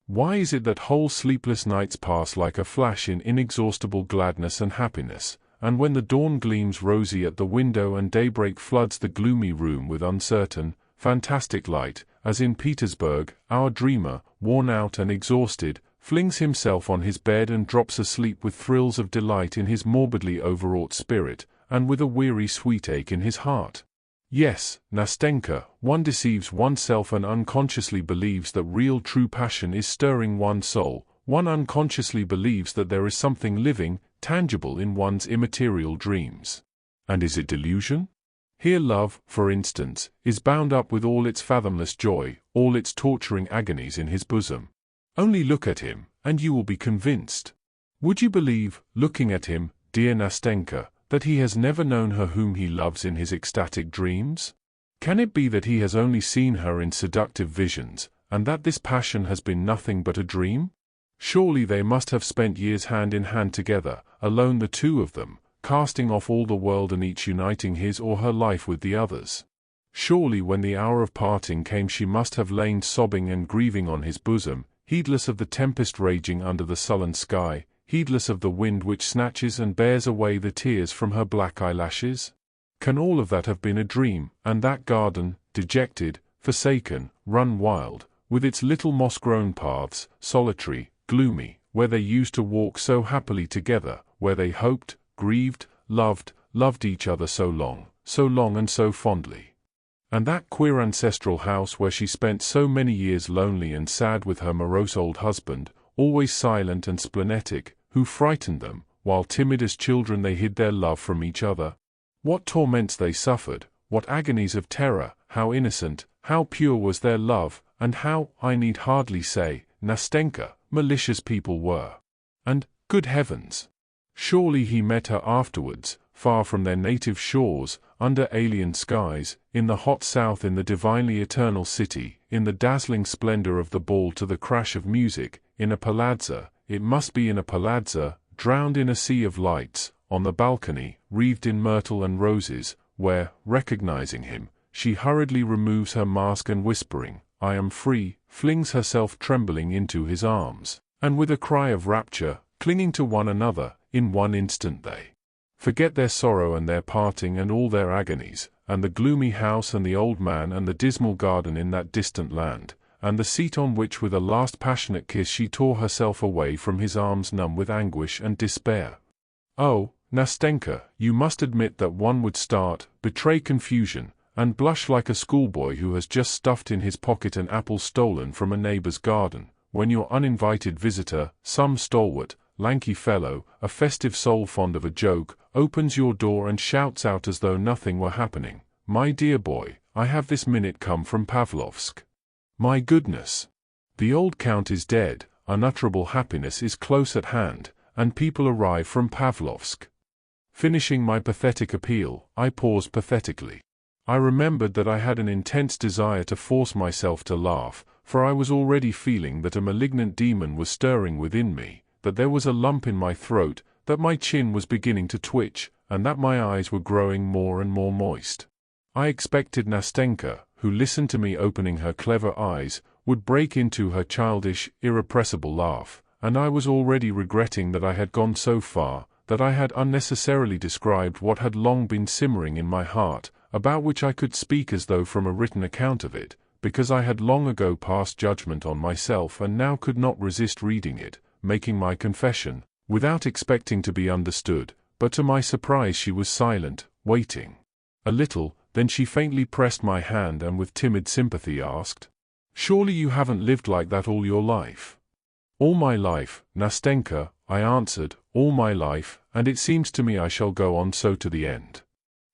Why is it that whole sleepless nights pass like a flash in inexhaustible gladness and happiness, and when the dawn gleams rosy at the window and daybreak floods the gloomy room with uncertain, fantastic light, as in Petersburg, our dreamer, worn out and exhausted, flings himself on his bed and drops asleep with thrills of delight in his morbidly overwrought spirit, and with a weary sweet ache in his heart? Yes, Nastenka, one deceives oneself and unconsciously believes that real true passion is stirring one's soul, one unconsciously believes that there is something living, tangible in one's immaterial dreams. And is it delusion? Here love, for instance, is bound up with all its fathomless joy, all its torturing agonies in his bosom. Only look at him, and you will be convinced. Would you believe, looking at him, dear Nastenka, that he has never known her whom he loves in his ecstatic dreams? Can it be that he has only seen her in seductive visions, and that this passion has been nothing but a dream? Surely they must have spent years hand in hand together, alone the two of them, casting off all the world and each uniting his or her life with the other's. Surely when the hour of parting came she must have lain sobbing and grieving on his bosom, heedless of the tempest raging under the sullen sky, heedless of the wind which snatches and bears away the tears from her black eyelashes? Can all of that have been a dream, and that garden, dejected, forsaken, run wild, with its little moss-grown paths, solitary, gloomy, where they used to walk so happily together, where they hoped, grieved, loved each other so long and so fondly? And that queer ancestral house where she spent so many years lonely and sad with her morose old husband, always silent and splenetic, who frightened them, while timid as children they hid their love from each other? What torments they suffered, what agonies of terror, how innocent, how pure was their love, and how, I need hardly say, Nastenka, malicious people were. And, good heavens! Surely he met her afterwards, far from their native shores, under alien skies, in the hot south, in the divinely eternal city, in the dazzling splendor of the ball to the crash of music, in a palazzo, it must be in a palazzo, drowned in a sea of lights, on the balcony, wreathed in myrtle and roses, where, recognizing him, she hurriedly removes her mask and whispering, "I am free," flings herself trembling into his arms, and with a cry of rapture, clinging to one another, in one instant they forget their sorrow and their parting and all their agonies, and the gloomy house and the old man and the dismal garden in that distant land, and the seat on which with a last passionate kiss she tore herself away from his arms numb with anguish and despair. Oh, Nastenka, you must admit that one would start, betray confusion, and blush like a schoolboy who has just stuffed in his pocket an apple stolen from a neighbor's garden, when your uninvited visitor, some stalwart, lanky fellow, a festive soul fond of a joke, opens your door and shouts out as though nothing were happening, "My dear boy, I have this minute come from Pavlovsk. My goodness! The old count is dead, unutterable happiness is close at hand, and people arrive from Pavlovsk." Finishing my pathetic appeal, I paused pathetically. I remembered that I had an intense desire to force myself to laugh, for I was already feeling that a malignant demon was stirring within me, that there was a lump in my throat, that my chin was beginning to twitch, and that my eyes were growing more and more moist. I expected Nastenka, who listened to me opening her clever eyes, would break into her childish, irrepressible laugh, and I was already regretting that I had gone so far, that I had unnecessarily described what had long been simmering in my heart, about which I could speak as though from a written account of it, because I had long ago passed judgment on myself and now could not resist reading it, making my confession, without expecting to be understood, but to my surprise she was silent, waiting a little, then she faintly pressed my hand and with timid sympathy asked, "Surely you haven't lived like that all your life?" "All my life, Nastenka," I answered, "all my life, and it seems to me I shall go on so to the end."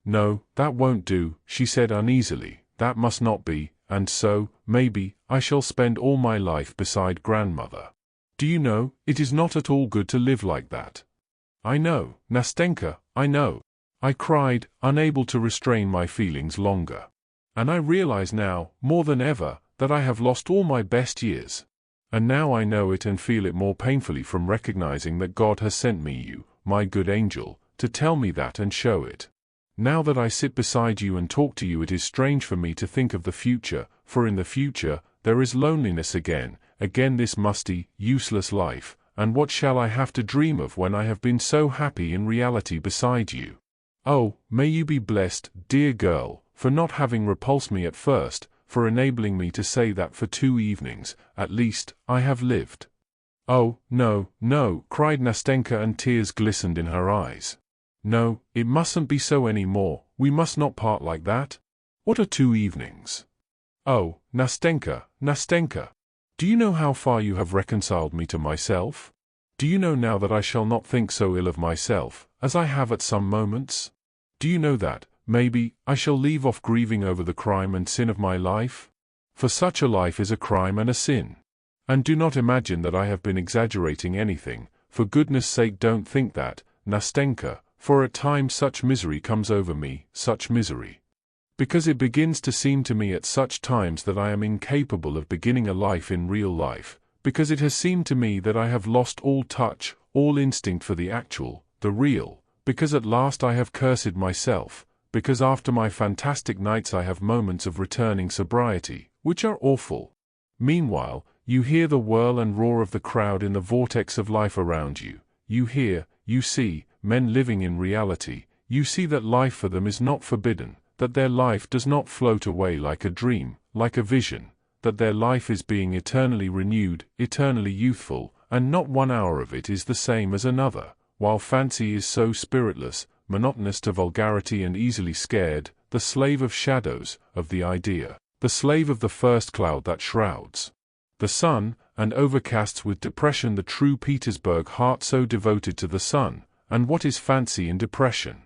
"No, that won't do," she said uneasily, "that must not be, and so, maybe, I shall spend all my life beside grandmother. Do you know, it is not at all good to live like that." "I know, Nastenka, I know," I cried, unable to restrain my feelings longer. "And I realize now, more than ever, that I have lost all my best years. And now I know it and feel it more painfully from recognizing that God has sent me you, my good angel, to tell me that and show it. Now that I sit beside you and talk to you, it is strange for me to think of the future, for in the future, there is loneliness again this musty, useless life, and what shall I have to dream of when I have been so happy in reality beside you? Oh, may you be blessed, dear girl, for not having repulsed me at first, for enabling me to say that for 2 evenings, at least, I have lived." "Oh, no, no," cried Nastenka and tears glistened in her eyes. "No, it mustn't be so any more, we must not part like that. What are 2 evenings? Oh, Nastenka, Nastenka! Do you know how far you have reconciled me to myself? Do you know now that I shall not think so ill of myself, as I have at some moments? Do you know that, maybe, I shall leave off grieving over the crime and sin of my life? For such a life is a crime and a sin. And do not imagine that I have been exaggerating anything, for goodness sake don't think that, Nastenka, for at times such misery comes over me, such misery. Because it begins to seem to me at such times that I am incapable of beginning a life in real life, because it has seemed to me that I have lost all touch, all instinct for the actual, the real, because at last I have cursed myself, because after my fantastic nights I have moments of returning sobriety, which are awful. Meanwhile, you hear the whirl and roar of the crowd in the vortex of life around you, you hear, you see, men living in reality, you see that life for them is not forbidden, that their life does not float away like a dream, like a vision, that their life is being eternally renewed, eternally youthful, and not 1 hour of it is the same as another, while fancy is so spiritless, monotonous to vulgarity and easily scared, the slave of shadows, of the idea, the slave of the first cloud that shrouds the sun, and overcasts with depression the true Petersburg heart so devoted to the sun. And what is fancy in depression?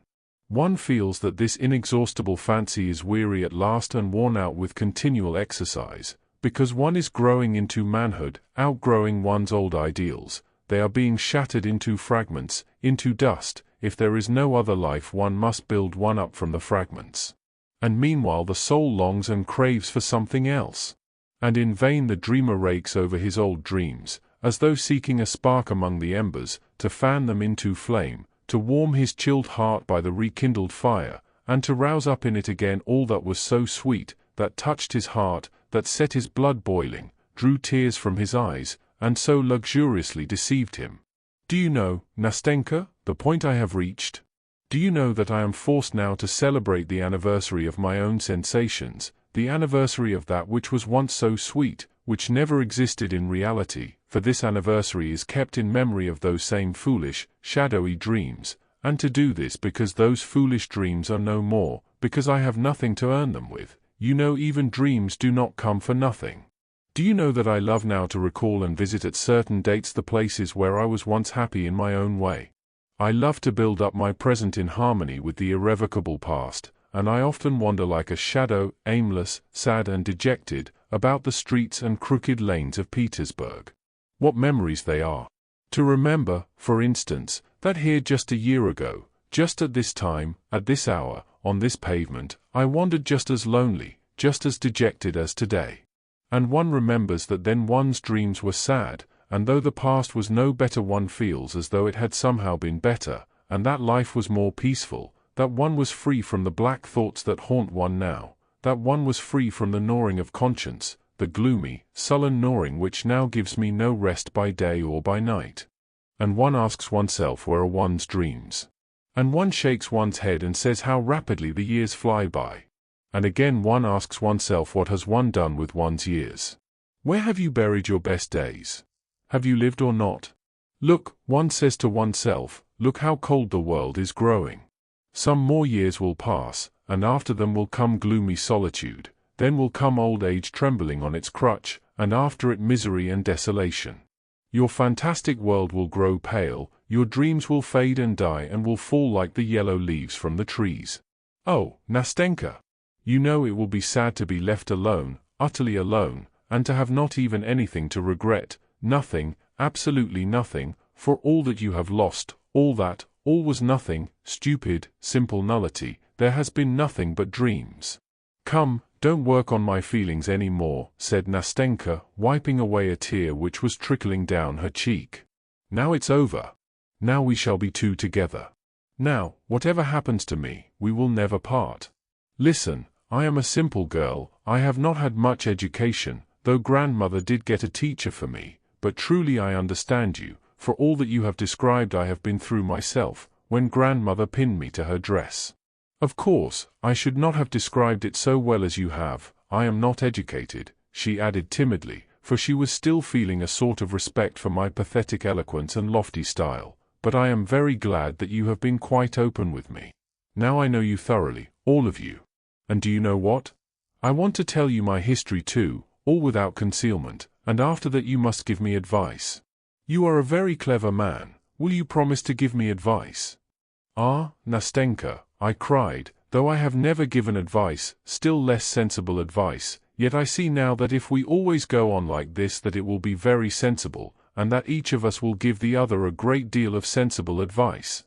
One feels that this inexhaustible fancy is weary at last and worn out with continual exercise, because one is growing into manhood, outgrowing one's old ideals, they are being shattered into fragments, into dust, if there is no other life one must build one up from the fragments. And meanwhile the soul longs and craves for something else. And in vain the dreamer rakes over his old dreams, as though seeking a spark among the embers, to fan them into flame, to warm his chilled heart by the rekindled fire, and to rouse up in it again all that was so sweet, that touched his heart, that set his blood boiling, drew tears from his eyes, and so luxuriously deceived him. Do you know, Nastenka, the point I have reached? Do you know that I am forced now to celebrate the anniversary of my own sensations, the anniversary of that which was once so sweet, which never existed in reality, for this anniversary is kept in memory of those same foolish, shadowy dreams, and to do this because those foolish dreams are no more, because I have nothing to earn them with. You know, even dreams do not come for nothing. Do you know that I love now to recall and visit at certain dates the places where I was once happy in my own way? I love to build up my present in harmony with the irrevocable past, and I often wander like a shadow, aimless, sad and dejected, about the streets and crooked lanes of Petersburg. What memories they are! To remember, for instance, that here just a year ago, just at this time, at this hour, on this pavement, I wandered just as lonely, just as dejected as today. And one remembers that then one's dreams were sad, and though the past was no better one feels as though it had somehow been better, and that life was more peaceful, that one was free from the black thoughts that haunt one now, that one was free from the gnawing of conscience, the gloomy, sullen gnawing which now gives me no rest by day or by night. And one asks oneself where are one's dreams? And one shakes one's head and says how rapidly the years fly by. And again one asks oneself what has one done with one's years? Where have you buried your best days? Have you lived or not? Look, one says to oneself, look how cold the world is growing. Some more years will pass, and after them will come gloomy solitude, then will come old age trembling on its crutch, and after it misery and desolation. Your fantastic world will grow pale, your dreams will fade and die and will fall like the yellow leaves from the trees. Oh, Nastenka! You know it will be sad to be left alone, utterly alone, and to have not even anything to regret, nothing, absolutely nothing, for all that you have lost, all was nothing, stupid, simple nullity, there has been nothing but dreams. Come, don't work on my feelings any more, said Nastenka, wiping away a tear which was trickling down her cheek. Now it's over. Now we shall be two together. Now, whatever happens to me, we will never part. Listen, I am a simple girl, I have not had much education, though grandmother did get a teacher for me, but truly I understand you, for all that you have described I have been through myself, when grandmother pinned me to her dress. Of course, I should not have described it so well as you have. I am not educated, she added timidly, for she was still feeling a sort of respect for my pathetic eloquence and lofty style, but I am very glad that you have been quite open with me. Now I know you thoroughly, all of you. And do you know what? I want to tell you my history too, all without concealment, and after that you must give me advice. You are a very clever man, will you promise to give me advice? Ah, Nastenka, I cried, though I have never given advice, still less sensible advice, yet I see now that if we always go on like this that it will be very sensible, and that each of us will give the other a great deal of sensible advice.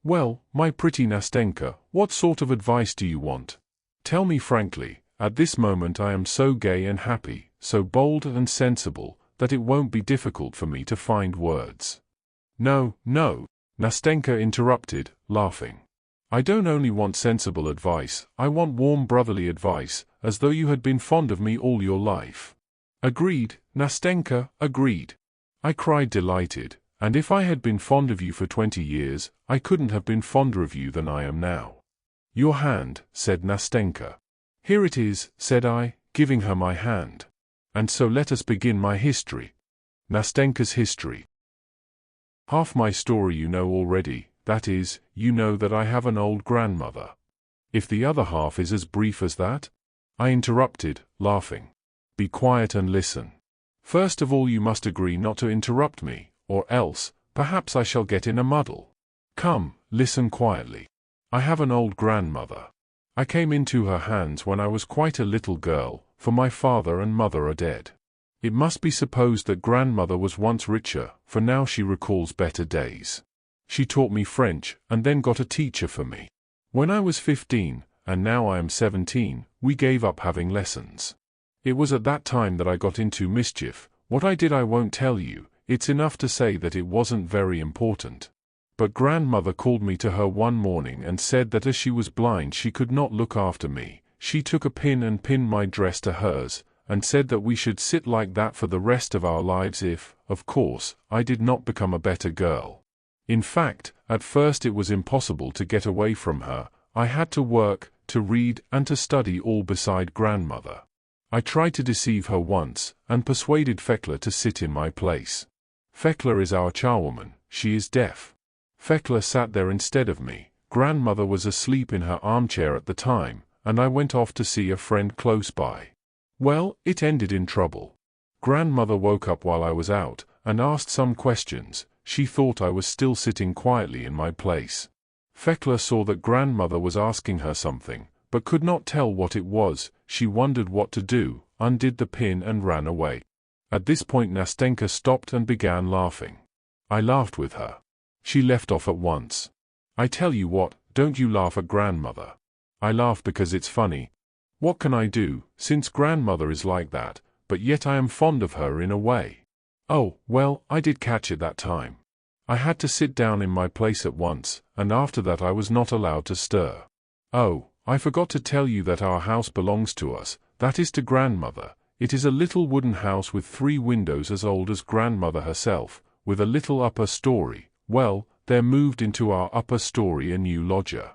Well, my pretty Nastenka, what sort of advice do you want? Tell me frankly, at this moment I am so gay and happy, so bold and sensible, that it won't be difficult for me to find words. No, no, Nastenka interrupted, laughing. I don't only want sensible advice, I want warm brotherly advice, as though you had been fond of me all your life. Agreed, Nastenka, agreed. I cried delighted, and if I had been fond of you for 20 years, I couldn't have been fonder of you than I am now. Your hand, said Nastenka. Here it is, said I, giving her my hand. And so let us begin my history. Nastenka's history. Half my story you know already, that is, you know that I have an old grandmother. If the other half is as brief as that? I interrupted, laughing. Be quiet and listen. First of all you must agree not to interrupt me, or else, perhaps I shall get in a muddle. Come, listen quietly. I have an old grandmother. I came into her hands when I was quite a little girl, for my father and mother are dead. It must be supposed that grandmother was once richer, for now she recalls better days. She taught me French, and then got a teacher for me. When I was 15, and now I am 17, we gave up having lessons. It was at that time that I got into mischief. What I did I won't tell you, it's enough to say that it wasn't very important. But grandmother called me to her one morning and said that as she was blind she could not look after me. She took a pin and pinned my dress to hers, and said that we should sit like that for the rest of our lives if, of course, I did not become a better girl. In fact, at first it was impossible to get away from her. I had to work, to read, and to study all beside grandmother. I tried to deceive her once, and persuaded Fekla to sit in my place. Fekla is our charwoman, she is deaf. Fekla sat there instead of me. Grandmother was asleep in her armchair at the time, and I went off to see a friend close by. Well, it ended in trouble. Grandmother woke up while I was out, and asked some questions. She thought I was still sitting quietly in my place. Fekla saw that grandmother was asking her something, but could not tell what it was. She wondered what to do, undid the pin and ran away. At this point Nastenka stopped and began laughing. I laughed with her. She left off at once. I tell you what, don't you laugh at grandmother. I laugh because it's funny. What can I do, since grandmother is like that, but yet I am fond of her in a way. Oh, well, I did catch it that time. I had to sit down in my place at once, and after that I was not allowed to stir. Oh, I forgot to tell you that our house belongs to us, that is to grandmother. It is a little wooden house with 3 windows as old as grandmother herself, with a little upper story. Well, there moved into our upper story a new lodger.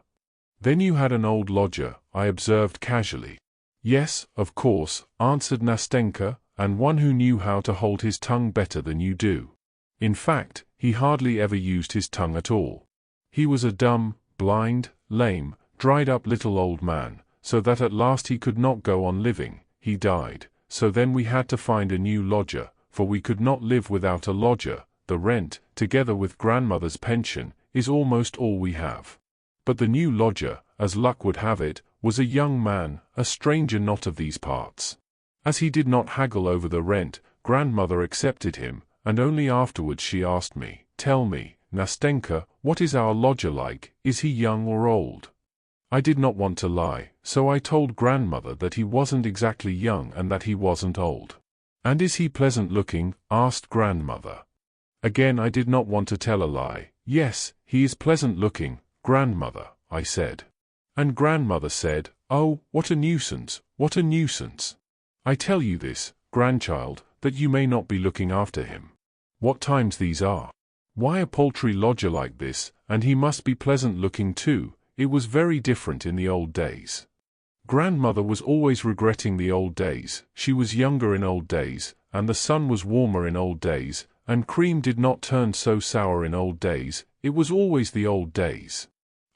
Then you had an old lodger, I observed casually. Yes, of course, answered Nastenka, and one who knew how to hold his tongue better than you do. In fact, he hardly ever used his tongue at all. He was a dumb, blind, lame, dried-up little old man, so that at last he could not go on living. He died, so then we had to find a new lodger, for we could not live without a lodger. The rent, together with grandmother's pension, is almost all we have. But the new lodger, as luck would have it, was a young man, a stranger not of these parts. As he did not haggle over the rent, grandmother accepted him, and only afterwards she asked me, "Tell me, Nastenka, what is our lodger like? Is he young or old?" I did not want to lie, so I told grandmother that he wasn't exactly young and that he wasn't old. "And is he pleasant looking?" asked grandmother. Again I did not want to tell a lie. "Yes, he is pleasant looking, grandmother," I said. And grandmother said, "Oh, what a nuisance, what a nuisance. I tell you this, grandchild, that you may not be looking after him. What times these are! Why a paltry lodger like this, and he must be pleasant looking too. It was very different in the old days." Grandmother was always regretting the old days. She was younger in old days, and the sun was warmer in old days, and cream did not turn so sour in old days. It was always the old days.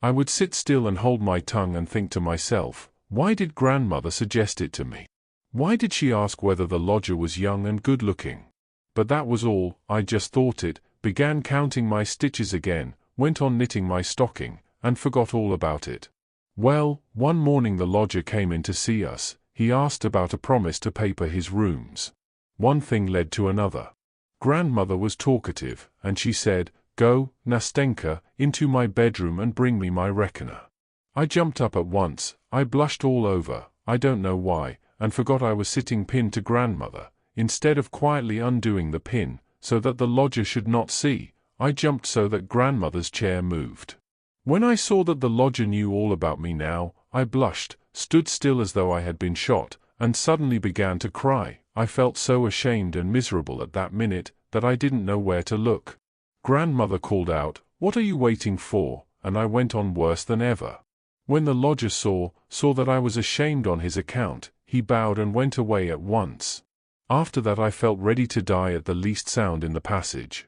I would sit still and hold my tongue and think to myself, why did grandmother suggest it to me? Why did she ask whether the lodger was young and good-looking? But that was all. I just thought it, began counting my stitches again, went on knitting my stocking, and forgot all about it. Well, one morning the lodger came in to see us. He asked about a promise to paper his rooms. One thing led to another. Grandmother was talkative, and she said, "Go, Nastenka, into my bedroom and bring me my reckoner." I jumped up at once. I blushed all over, I don't know why, and forgot I was sitting pinned to grandmother. Instead of quietly undoing the pin, so that the lodger should not see, I jumped so that grandmother's chair moved. When I saw that the lodger knew all about me now, I blushed, stood still as though I had been shot, and suddenly began to cry. I felt so ashamed and miserable at that minute, that I didn't know where to look. Grandmother called out, "What are you waiting for?" and I went on worse than ever. When the lodger saw that I was ashamed on his account, he bowed and went away at once. After that I felt ready to die at the least sound in the passage.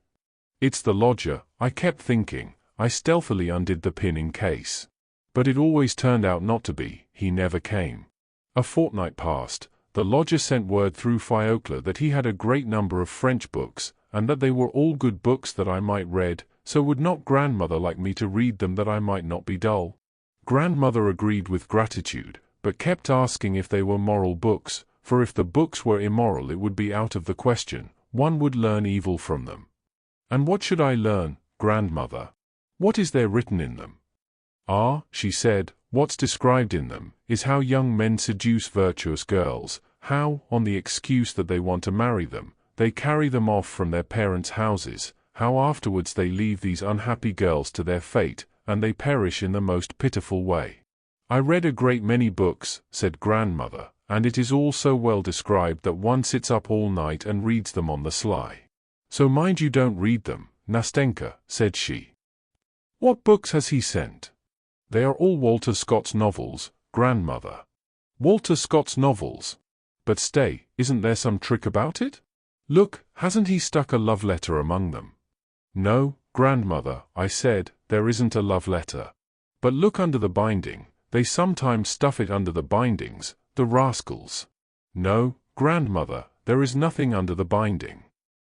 It's the lodger, I kept thinking. I stealthily undid the pin in case. But it always turned out not to be. He never came. A fortnight passed. The lodger sent word through Fyodor that he had a great number of French books, and that they were all good books that I might read. So would not grandmother like me to read them that I might not be dull? Grandmother agreed with gratitude, but kept asking if they were moral books, for if the books were immoral it would be out of the question. One would learn evil from them. And what should I learn, grandmother? What is there written in them? "Ah," she said, "what's described in them is how young men seduce virtuous girls, how, on the excuse that they want to marry them, they carry them off from their parents' houses, how afterwards they leave these unhappy girls to their fate, and they perish in the most pitiful way. I read a great many books, said grandmother, and it is all so well described that one sits up all night and reads them on the sly. So mind you don't read them, Nastenka, said she. What books has he sent? They are all Walter Scott's novels, grandmother. Walter Scott's novels? But stay, isn't there some trick about it? Look, hasn't he stuck a love letter among them? No, grandmother, I said, there isn't a love letter. But look under the binding, they sometimes stuff it under the bindings, the rascals. No, grandmother, there is nothing under the binding.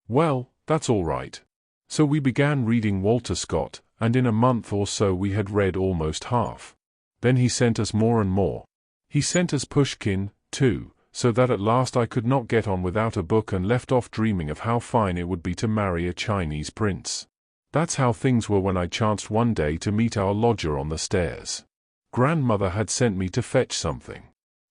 Well, that's all right. So we began reading Walter Scott, and in a month or so we had read almost half. Then he sent us more and more. He sent us Pushkin, too, so that at last I could not get on without a book and left off dreaming of how fine it would be to marry a Chinese prince. That's how things were when I chanced one day to meet our lodger on the stairs. Grandmother had sent me to fetch something.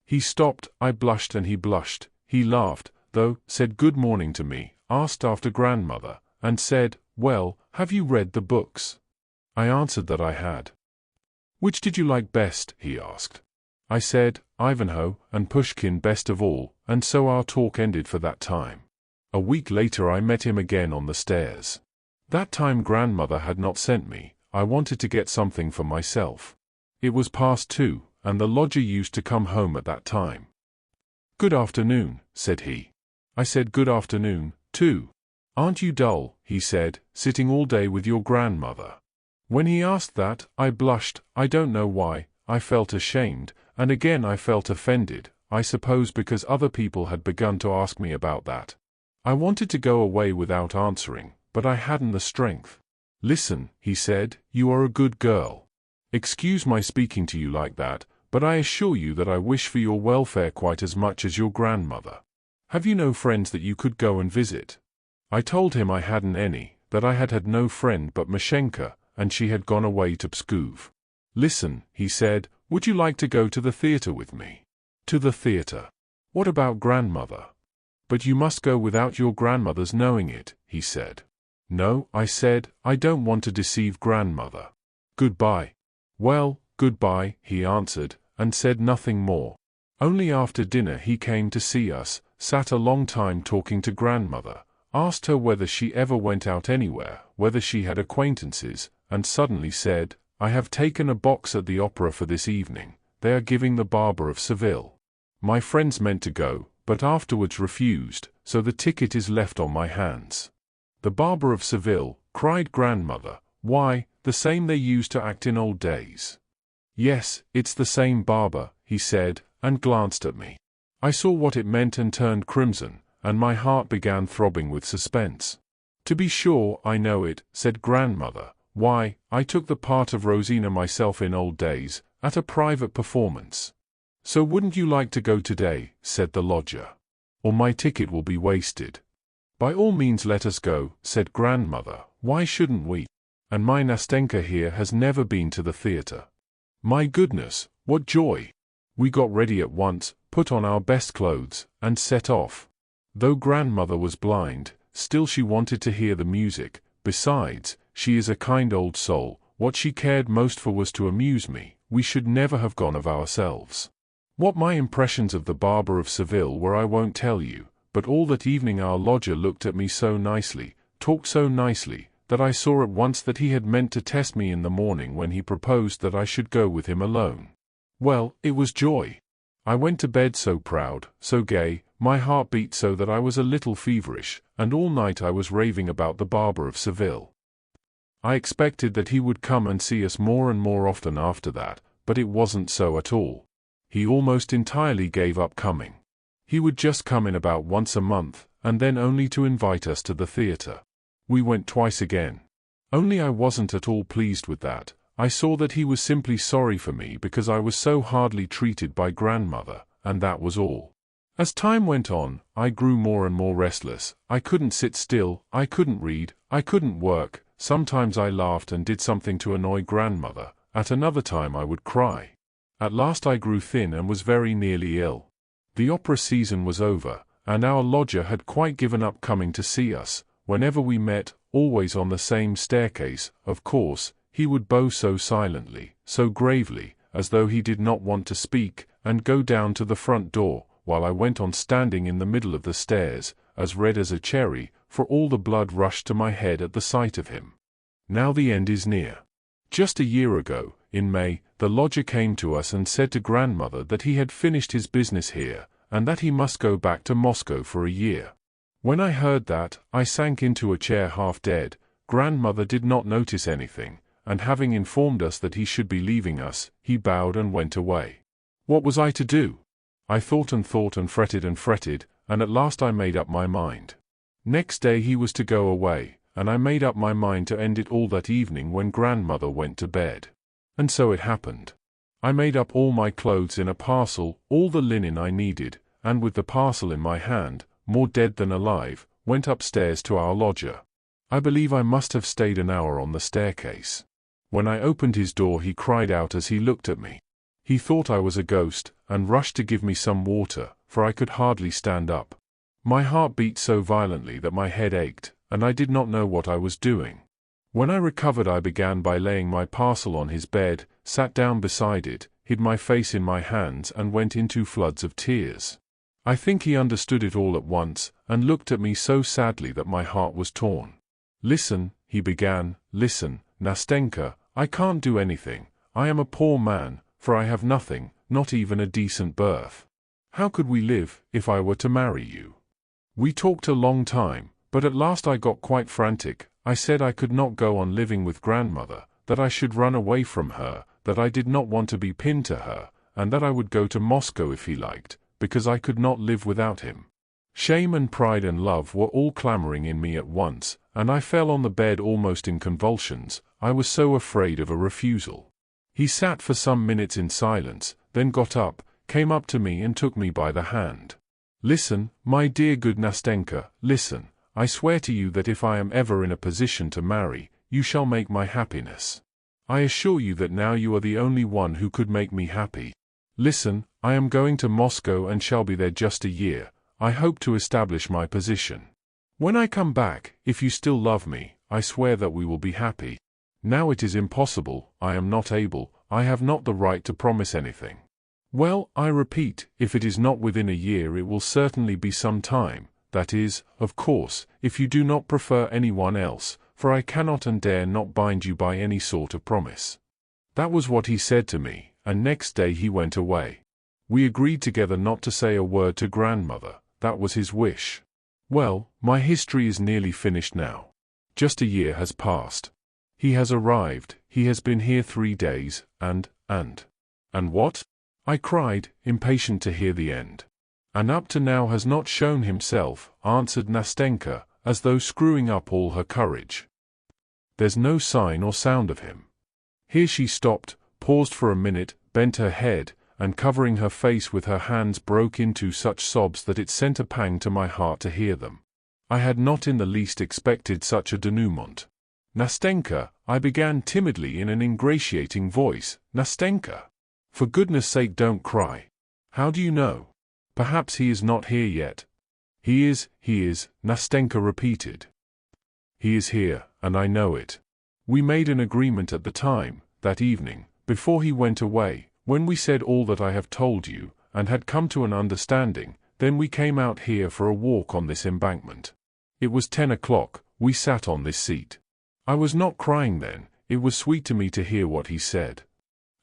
He stopped, I blushed and he blushed, he laughed, though, said good morning to me, asked after grandmother, and said, well, have you read the books? I answered that I had. Which did you like best, he asked. I said, Ivanhoe, and Pushkin best of all, and so our talk ended for that time. A week later I met him again on the stairs. That time grandmother had not sent me, I wanted to get something for myself. It was past 2, and the lodger used to come home at that time. Good afternoon, said he. I said good afternoon, too. Aren't you dull, he said, sitting all day with your grandmother? When he asked that, I blushed, I don't know why, I felt ashamed, and again I felt offended, I suppose because other people had begun to ask me about that. I wanted to go away without answering, but I hadn't the strength. Listen, he said, you are a good girl. Excuse my speaking to you like that, but I assure you that I wish for your welfare quite as much as your grandmother. Have you no friends that you could go and visit? I told him I hadn't any, that I had had no friend but Mashenka, and she had gone away to Pskov. Listen, he said, would you like to go to the theatre with me? To the theatre? What about grandmother? But you must go without your grandmother's knowing it, he said. No, I said, I don't want to deceive grandmother. Goodbye. Well, goodbye, he answered, and said nothing more. Only after dinner he came to see us, sat a long time talking to grandmother, asked her whether she ever went out anywhere, whether she had acquaintances, and suddenly said, I have taken a box at the opera for this evening, they are giving the Barber of Seville. My friends meant to go, but afterwards refused, so the ticket is left on my hands. The Barber of Seville, cried grandmother, why, the same they used to act in old days. Yes, it's the same barber, he said, and glanced at me. I saw what it meant and turned crimson, and my heart began throbbing with suspense. To be sure, I know it, said grandmother. Why, I took the part of Rosina myself in old days, at a private performance. So wouldn't you like to go today, said the lodger. Or my ticket will be wasted. By all means let us go, said grandmother, why shouldn't we? And my Nastenka here has never been to the theatre. My goodness, what joy! We got ready at once, put on our best clothes, and set off. Though grandmother was blind, still she wanted to hear the music. Besides, she is a kind old soul, what she cared most for was to amuse me, we should never have gone of ourselves. What my impressions of the Barber of Seville were I won't tell you, but all that evening our lodger looked at me so nicely, talked so nicely, that I saw at once that he had meant to test me in the morning when he proposed that I should go with him alone. Well, it was joy. I went to bed so proud, so gay, my heart beat so that I was a little feverish, and all night I was raving about the Barber of Seville. I expected that he would come and see us more and more often after that, but it wasn't so at all. He almost entirely gave up coming. He would just come in about once a month, and then only to invite us to the theatre. We went twice again. Only I wasn't at all pleased with that. I saw that he was simply sorry for me because I was so hardly treated by grandmother, and that was all. As time went on, I grew more and more restless. I couldn't sit still, I couldn't read, I couldn't work. Sometimes I laughed and did something to annoy grandmother, at another time I would cry. At last I grew thin and was very nearly ill. The opera season was over, and our lodger had quite given up coming to see us. Whenever we met, always on the same staircase, of course, he would bow so silently, so gravely, as though he did not want to speak, and go down to the front door, while I went on standing in the middle of the stairs, as red as a cherry, for all the blood rushed to my head at the sight of him. Now the end is near. Just a year ago, in May, the lodger came to us and said to grandmother that he had finished his business here, and that he must go back to Moscow for a year. When I heard that, I sank into a chair half dead. Grandmother did not notice anything, and having informed us that he should be leaving us, he bowed and went away. What was I to do? I thought and fretted, and at last I made up my mind. Next day he was to go away, and I made up my mind to end it all that evening when grandmother went to bed. And so it happened. I made up all my clothes in a parcel, all the linen I needed, and with the parcel in my hand, more dead than alive, went upstairs to our lodger. I believe I must have stayed an hour on the staircase. When I opened his door he cried out as he looked at me. He thought I was a ghost, and rushed to give me some water, for I could hardly stand up. My heart beat so violently that my head ached, and I did not know what I was doing. When I recovered I began by laying my parcel on his bed, sat down beside it, hid my face in my hands and went into floods of tears. I think he understood it all at once, and looked at me so sadly that my heart was torn. "Listen," he began, "listen, Nastenka, I can't do anything. I am a poor man, for I have nothing, not even a decent berth. How could we live, if I were to marry you?" We talked a long time, but at last I got quite frantic. I said I could not go on living with grandmother, that I should run away from her, that I did not want to be pinned to her, and that I would go to Moscow if he liked, because I could not live without him. Shame and pride and love were all clamoring in me at once, and I fell on the bed almost in convulsions. I was so afraid of a refusal. He sat for some minutes in silence, then got up, came up to me and took me by the hand. "Listen, my dear good Nastenka, listen. I swear to you that if I am ever in a position to marry, you shall make my happiness. I assure you that now you are the only one who could make me happy. Listen, I am going to Moscow and shall be there just a year. I hope to establish my position. When I come back, if you still love me, I swear that we will be happy. Now it is impossible, I am not able, I have not the right to promise anything. Well, I repeat, if it is not within a year it will certainly be some time, that is, of course, if you do not prefer anyone else, for I cannot and dare not bind you by any sort of promise." That was what he said to me, and next day he went away. We agreed together not to say a word to grandmother. That was his wish. Well, my history is nearly finished now. Just a year has passed. He has arrived, he has been here 3 days, and what? I cried, impatient to hear the end. And up to now has not shown himself, answered Nastenka, as though screwing up all her courage. There's no sign or sound of him. Here she stopped, paused for a minute, bent her head, and covering her face with her hands broke into such sobs that it sent a pang to my heart to hear them. I had not in the least expected such a denouement. "Nastenka," I began timidly in an ingratiating voice, "Nastenka. For goodness sake don't cry. How do you know? Perhaps he is not here yet." He is, Nastenka repeated. "He is here, and I know it. We made an agreement at the time, that evening, before he went away, when we said all that I have told you, and had come to an understanding. Then we came out here for a walk on this embankment. It was 10 o'clock, we sat on this seat. I was not crying then, it was sweet to me to hear what he said.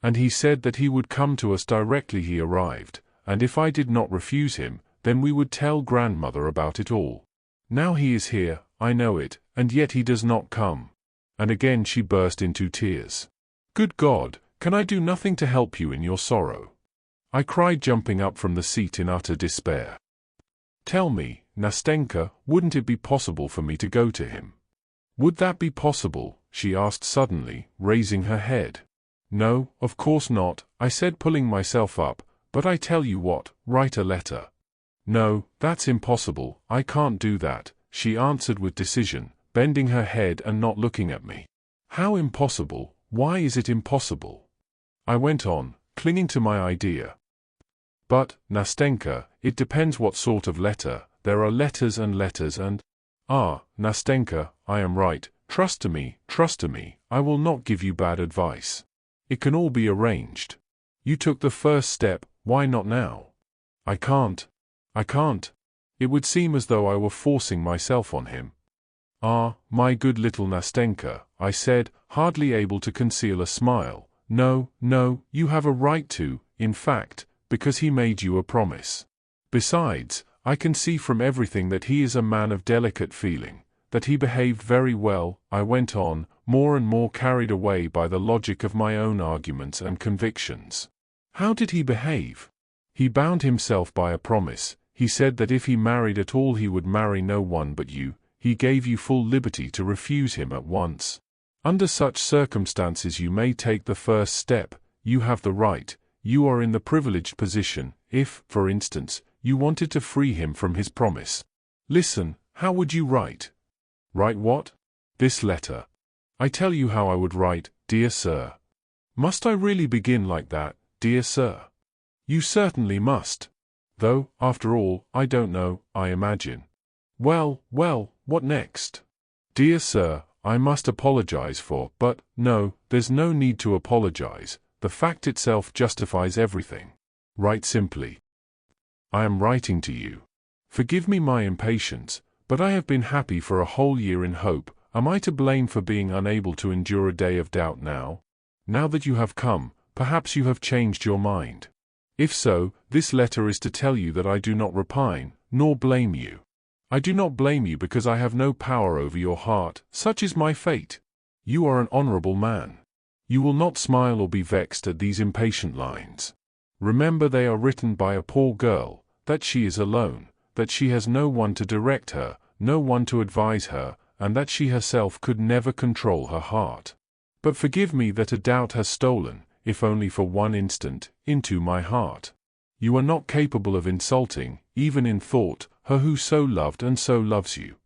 And he said that he would come to us directly he arrived, and if I did not refuse him, then we would tell grandmother about it all. Now he is here, I know it, and yet he does not come." And again she burst into tears. "Good God, can I do nothing to help you in your sorrow?" I cried, jumping up from the seat in utter despair. "Tell me, Nastenka, wouldn't it be possible for me to go to him?" "Would that be possible?" she asked suddenly, raising her head. "No, of course not," I said, pulling myself up, "but I tell you what, write a letter." "No, that's impossible, I can't do that," she answered with decision, bending her head and not looking at me. "How impossible? Why is it impossible?" I went on, clinging to my idea. "But, Nastenka, it depends what sort of letter. There are letters and letters and—" Ah, Nastenka, I am right, trust to me, I will not give you bad advice. It can all be arranged. You took the first step, why not now? I can't. It would seem as though I were forcing myself on him. Ah, my good little Nastenka, I said, hardly able to conceal a smile. No, you have a right to, in fact, because he made you a promise. Besides, I can see from everything that he is a man of delicate feeling, that he behaved very well, I went on, more and more carried away by the logic of my own arguments and convictions. How did he behave? He bound himself by a promise. He said that if he married at all he would marry no one but you. He gave you full liberty to refuse him at once. Under such circumstances you may take the first step, you have the right, you are in the privileged position, if, for instance, you wanted to free him from his promise. Listen, how would you write? Write what? This letter. I tell you how I would write, dear sir. Must I really begin like that, dear sir? You certainly must. Though, after all, I don't know, I imagine. Well, what next? Dear sir, I must apologize for, but, no, there's no need to apologize, the fact itself justifies everything. Write simply. I am writing to you. Forgive me my impatience, but I have been happy for a whole year in hope. Am I to blame for being unable to endure a day of doubt now? Now that you have come, perhaps you have changed your mind. If so, this letter is to tell you that I do not repine, nor blame you. I do not blame you because I have no power over your heart, such is my fate. You are an honorable man. You will not smile or be vexed at these impatient lines. Remember they are written by a poor girl, that she is alone, that she has no one to direct her, no one to advise her, and that she herself could never control her heart. But forgive me that a doubt has stolen, if only for one instant, into my heart. You are not capable of insulting, even in thought, her who so loved and so loves you.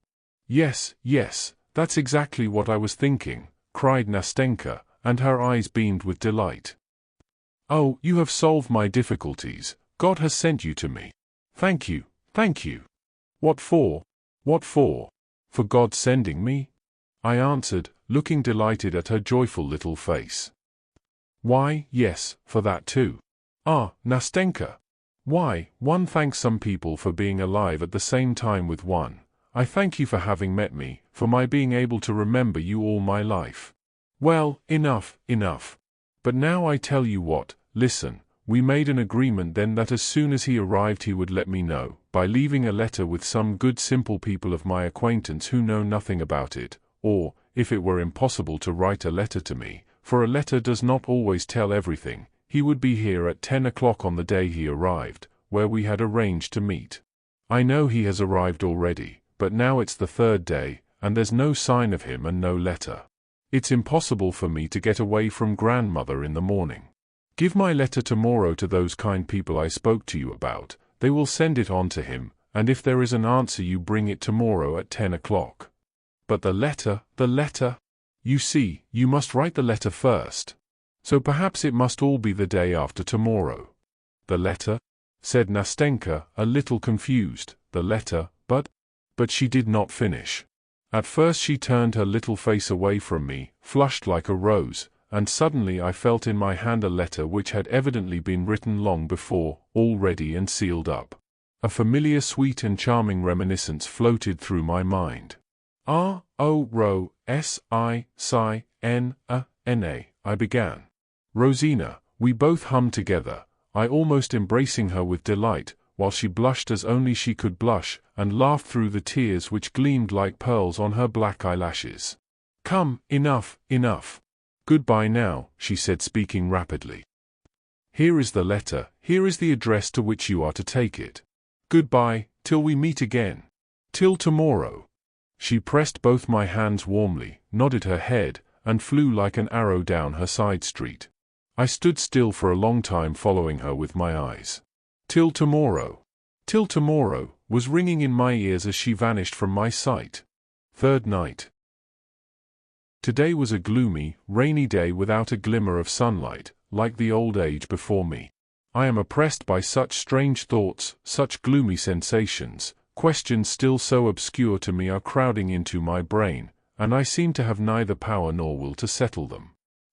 Yes, that's exactly what I was thinking, cried Nastenka, and her eyes beamed with delight. Oh, you have solved my difficulties. God has sent you to me. Thank you. What for? For God sending me? I answered, looking delighted at her joyful little face. Why, yes, for that too. Ah, Nastenka. Why, one thanks some people for being alive at the same time with one. I thank you for having met me, for my being able to remember you all my life. Well, enough. But now I tell you what, listen, we made an agreement then that as soon as he arrived he would let me know, by leaving a letter with some good simple people of my acquaintance who know nothing about it, or, if it were impossible to write a letter to me, for a letter does not always tell everything, he would be here at 10 o'clock on the day he arrived, where we had arranged to meet. I know he has arrived already, but now it's the third day, and there's no sign of him and no letter. It's impossible for me to get away from grandmother in the morning. Give my letter tomorrow to those kind people I spoke to you about, they will send it on to him, and if there is an answer you bring it tomorrow at 10 o'clock. But the letter? You see, you must write the letter first. So perhaps it must all be the day after tomorrow. The letter? Said Nastenka, a little confused. The letter, but she did not finish. At first she turned her little face away from me, flushed like a rose, and suddenly I felt in my hand a letter which had evidently been written long before, all ready and sealed up. A familiar sweet and charming reminiscence floated through my mind. R-O-S-I-C-N-A, I began. Rosina, we both hummed together, I almost embracing her with delight, while she blushed as only she could blush, and laughed through the tears which gleamed like pearls on her black eyelashes. Come, enough. Goodbye now, she said, speaking rapidly. Here is the letter, here is the address to which you are to take it. Goodbye, till we meet again. Till tomorrow. She pressed both my hands warmly, nodded her head, and flew like an arrow down her side street. I stood still for a long time following her with my eyes. Till tomorrow, was ringing in my ears as she vanished from my sight. Third night. Today was a gloomy, rainy day without a glimmer of sunlight, like the old age before me. I am oppressed by such strange thoughts, such gloomy sensations, Questions still so obscure to me are crowding into my brain, and I seem to have neither power nor will to settle them.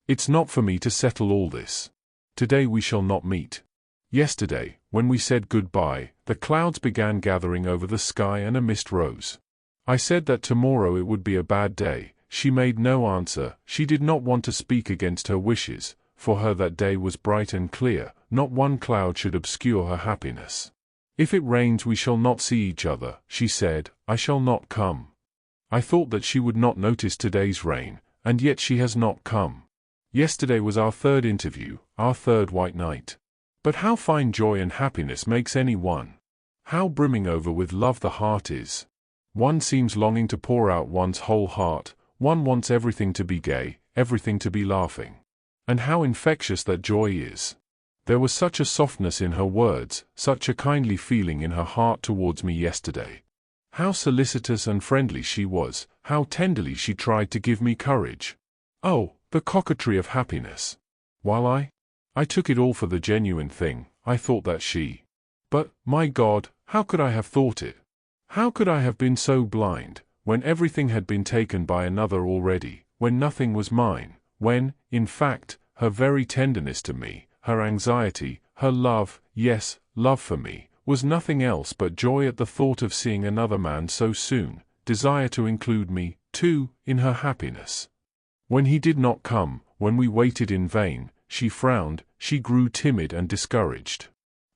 It's not for me to settle all this. Today we shall not meet. Yesterday, when we said goodbye, the clouds began gathering over the sky and a mist rose. I said that tomorrow it would be a bad day. She made no answer. She did not want to speak against her wishes. For her that day was bright and clear. Not one cloud should obscure her happiness. If it rains we shall not see each other, she said. I shall not come. I thought that she would not notice today's rain, and yet she has not come. Yesterday was our third interview, our third white night. But how fine joy and happiness makes any one! How brimming over with love the heart is! One seems longing to pour out one's whole heart. One wants everything to be gay, everything to be laughing. And how infectious that joy is! There was such a softness in her words, such a kindly feeling in her heart towards me yesterday. How solicitous and friendly she was, how tenderly she tried to give me courage. Oh, the coquetry of happiness! While I took it all for the genuine thing, I thought that she... But, my God, how could I have thought it? How could I have been so blind, when everything had been taken by another already, when nothing was mine, when, in fact, her very tenderness to me, her anxiety, her love, yes, love for me, was nothing else but joy at the thought of seeing another man so soon, desire to include me, too, in her happiness. When he did not come, when we waited in vain, she frowned, she grew timid and discouraged.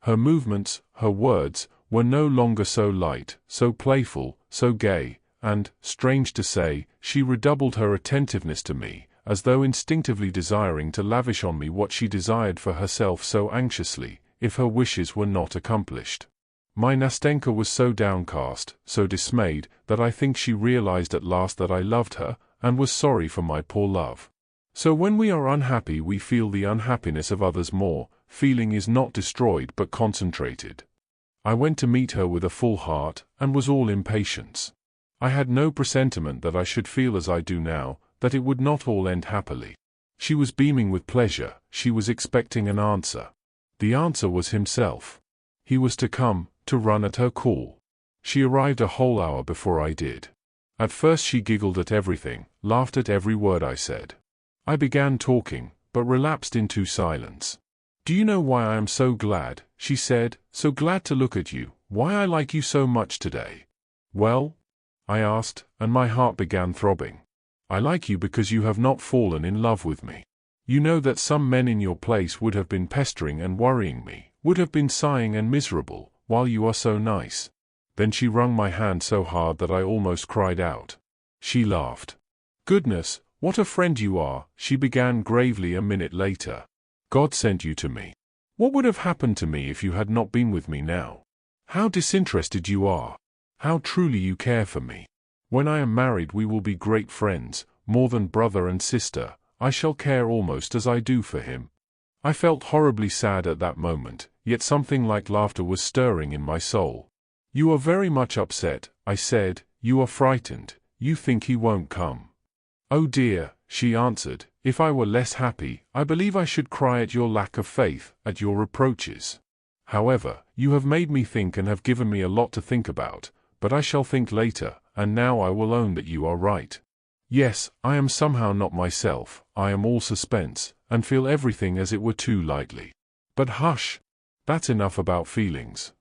Her movements, her words, were no longer so light, so playful, so gay, and, strange to say, she redoubled her attentiveness to me, as though instinctively desiring to lavish on me what she desired for herself so anxiously, if her wishes were not accomplished. My Nastenka was so downcast, so dismayed, that I think she realized at last that I loved her, and was sorry for my poor love. So when we are unhappy we feel the unhappiness of others more. Feeling is not destroyed but concentrated. I went to meet her with a full heart, and was all impatience. I had no presentiment that I should feel as I do now, that it would not all end happily. She was beaming with pleasure, she was expecting an answer. The answer was himself. He was to come, to run at her call. She arrived a whole hour before I did. At first she giggled at everything, laughed at every word I said. I began talking, but relapsed into silence. "Do you know why I am so glad?" she said, "so glad to look at you, why I like you so much today?" "Well?" I asked, and my heart began throbbing. "I like you because you have not fallen in love with me. You know that some men in your place would have been pestering and worrying me, would have been sighing and miserable, while you are so nice." Then she wrung my hand so hard that I almost cried out. She laughed. "Goodness, what a friend you are," she began gravely a minute later. "God sent you to me. What would have happened to me if you had not been with me now? How disinterested you are. How truly you care for me. When I am married we will be great friends, more than brother and sister. I shall care almost as I do for him." I felt horribly sad at that moment, yet something like laughter was stirring in my soul. "You are very much upset," I said. "You are frightened. You think he won't come." "Oh dear," she answered, "if I were less happy, I believe I should cry at your lack of faith, at your reproaches. However, you have made me think and have given me a lot to think about, but I shall think later, and now I will own that you are right. Yes, I am somehow not myself, I am all suspense, and feel everything as it were too lightly. But hush! That's enough about feelings."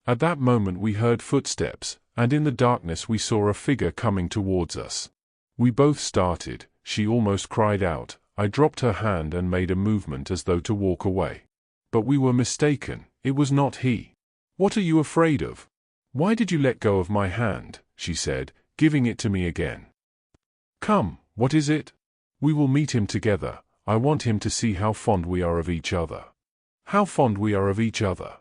At that moment we heard footsteps, and in the darkness we saw a figure coming towards us. We both started, she almost cried out, I dropped her hand and made a movement as though to walk away. But we were mistaken, it was not he. "What are you afraid of? Why did you let go of my hand?" she said, giving it to me again. "Come, what is it? We will meet him together. I want him to see how fond we are of each other." "How fond we are of each other?"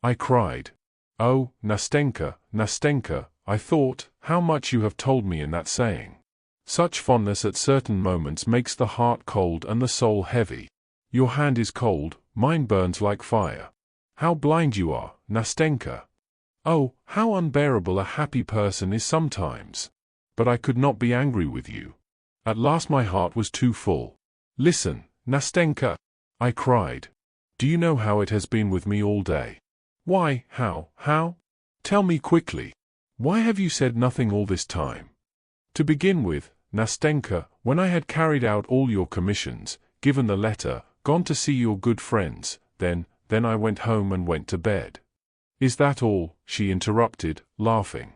I cried. "Oh, Nastenka, Nastenka, I thought, how much you have told me in that saying. Such fondness at certain moments makes the heart cold and the soul heavy. Your hand is cold, mine burns like fire. How blind you are, Nastenka! Oh, how unbearable a happy person is sometimes! But I could not be angry with you. At last my heart was too full. Listen, Nastenka!" I cried. "Do you know how it has been with me all day?" "Why, how? Tell me quickly." Why have you said nothing all this time? To begin with, Nastenka, when I had carried out all your commissions, given the letter, gone to see your good friends, then I went home and went to bed. Is that all? She interrupted, laughing.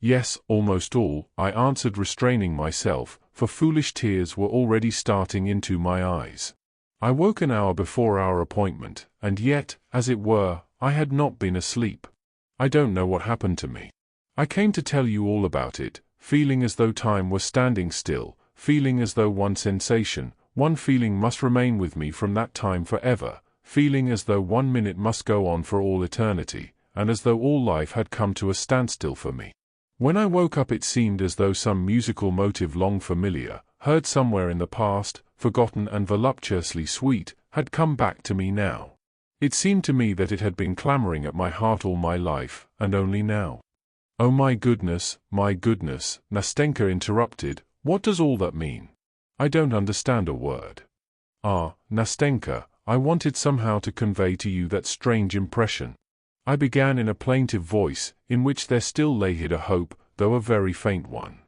Yes, almost all, I answered, restraining myself, for foolish tears were already starting into my eyes. I woke an hour before our appointment, and yet, as it were, I had not been asleep. I don't know what happened to me. I came to tell you all about it, feeling as though time were standing still, feeling as though one sensation, one feeling must remain with me from that time forever, feeling as though 1 minute must go on for all eternity, and as though all life had come to a standstill for me. When I woke up it seemed as though some musical motive long familiar, heard somewhere in the past, forgotten and voluptuously sweet, had come back to me now. It seemed to me that it had been clamoring at my heart all my life, and only now. Oh my goodness, Nastenka interrupted, what does all that mean? I don't understand a word. Ah, Nastenka, I wanted somehow to convey to you that strange impression. I began in a plaintive voice, in which there still lay hid a hope, though a very faint one.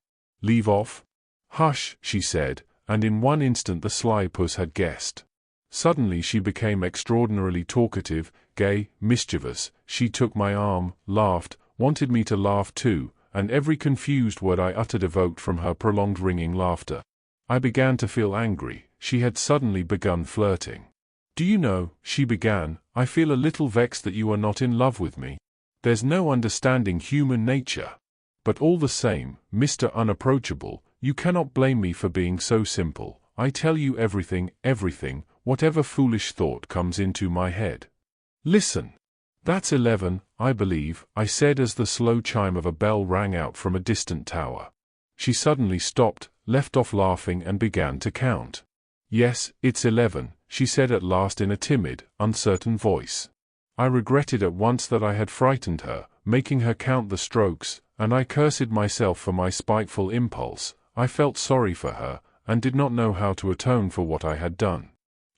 Leave off? Hush, she said, and in one instant the sly puss had guessed. Suddenly she became extraordinarily talkative, gay, mischievous, she took my arm, laughed, wanted me to laugh too, and every confused word I uttered evoked from her prolonged ringing laughter. I began to feel angry, she had suddenly begun flirting. Do you know, she began, I feel a little vexed that you are not in love with me. There's no understanding human nature. But all the same, Mr. Unapproachable, you cannot blame me for being so simple. I tell you everything, whatever foolish thought comes into my head. Listen. That's 11, I believe, I said as the slow chime of a bell rang out from a distant tower. She suddenly stopped, left off laughing and began to count. Yes, it's 11, she said at last in a timid, uncertain voice. I regretted at once that I had frightened her, making her count the strokes, and I cursed myself for my spiteful impulse. I felt sorry for her, and did not know how to atone for what I had done.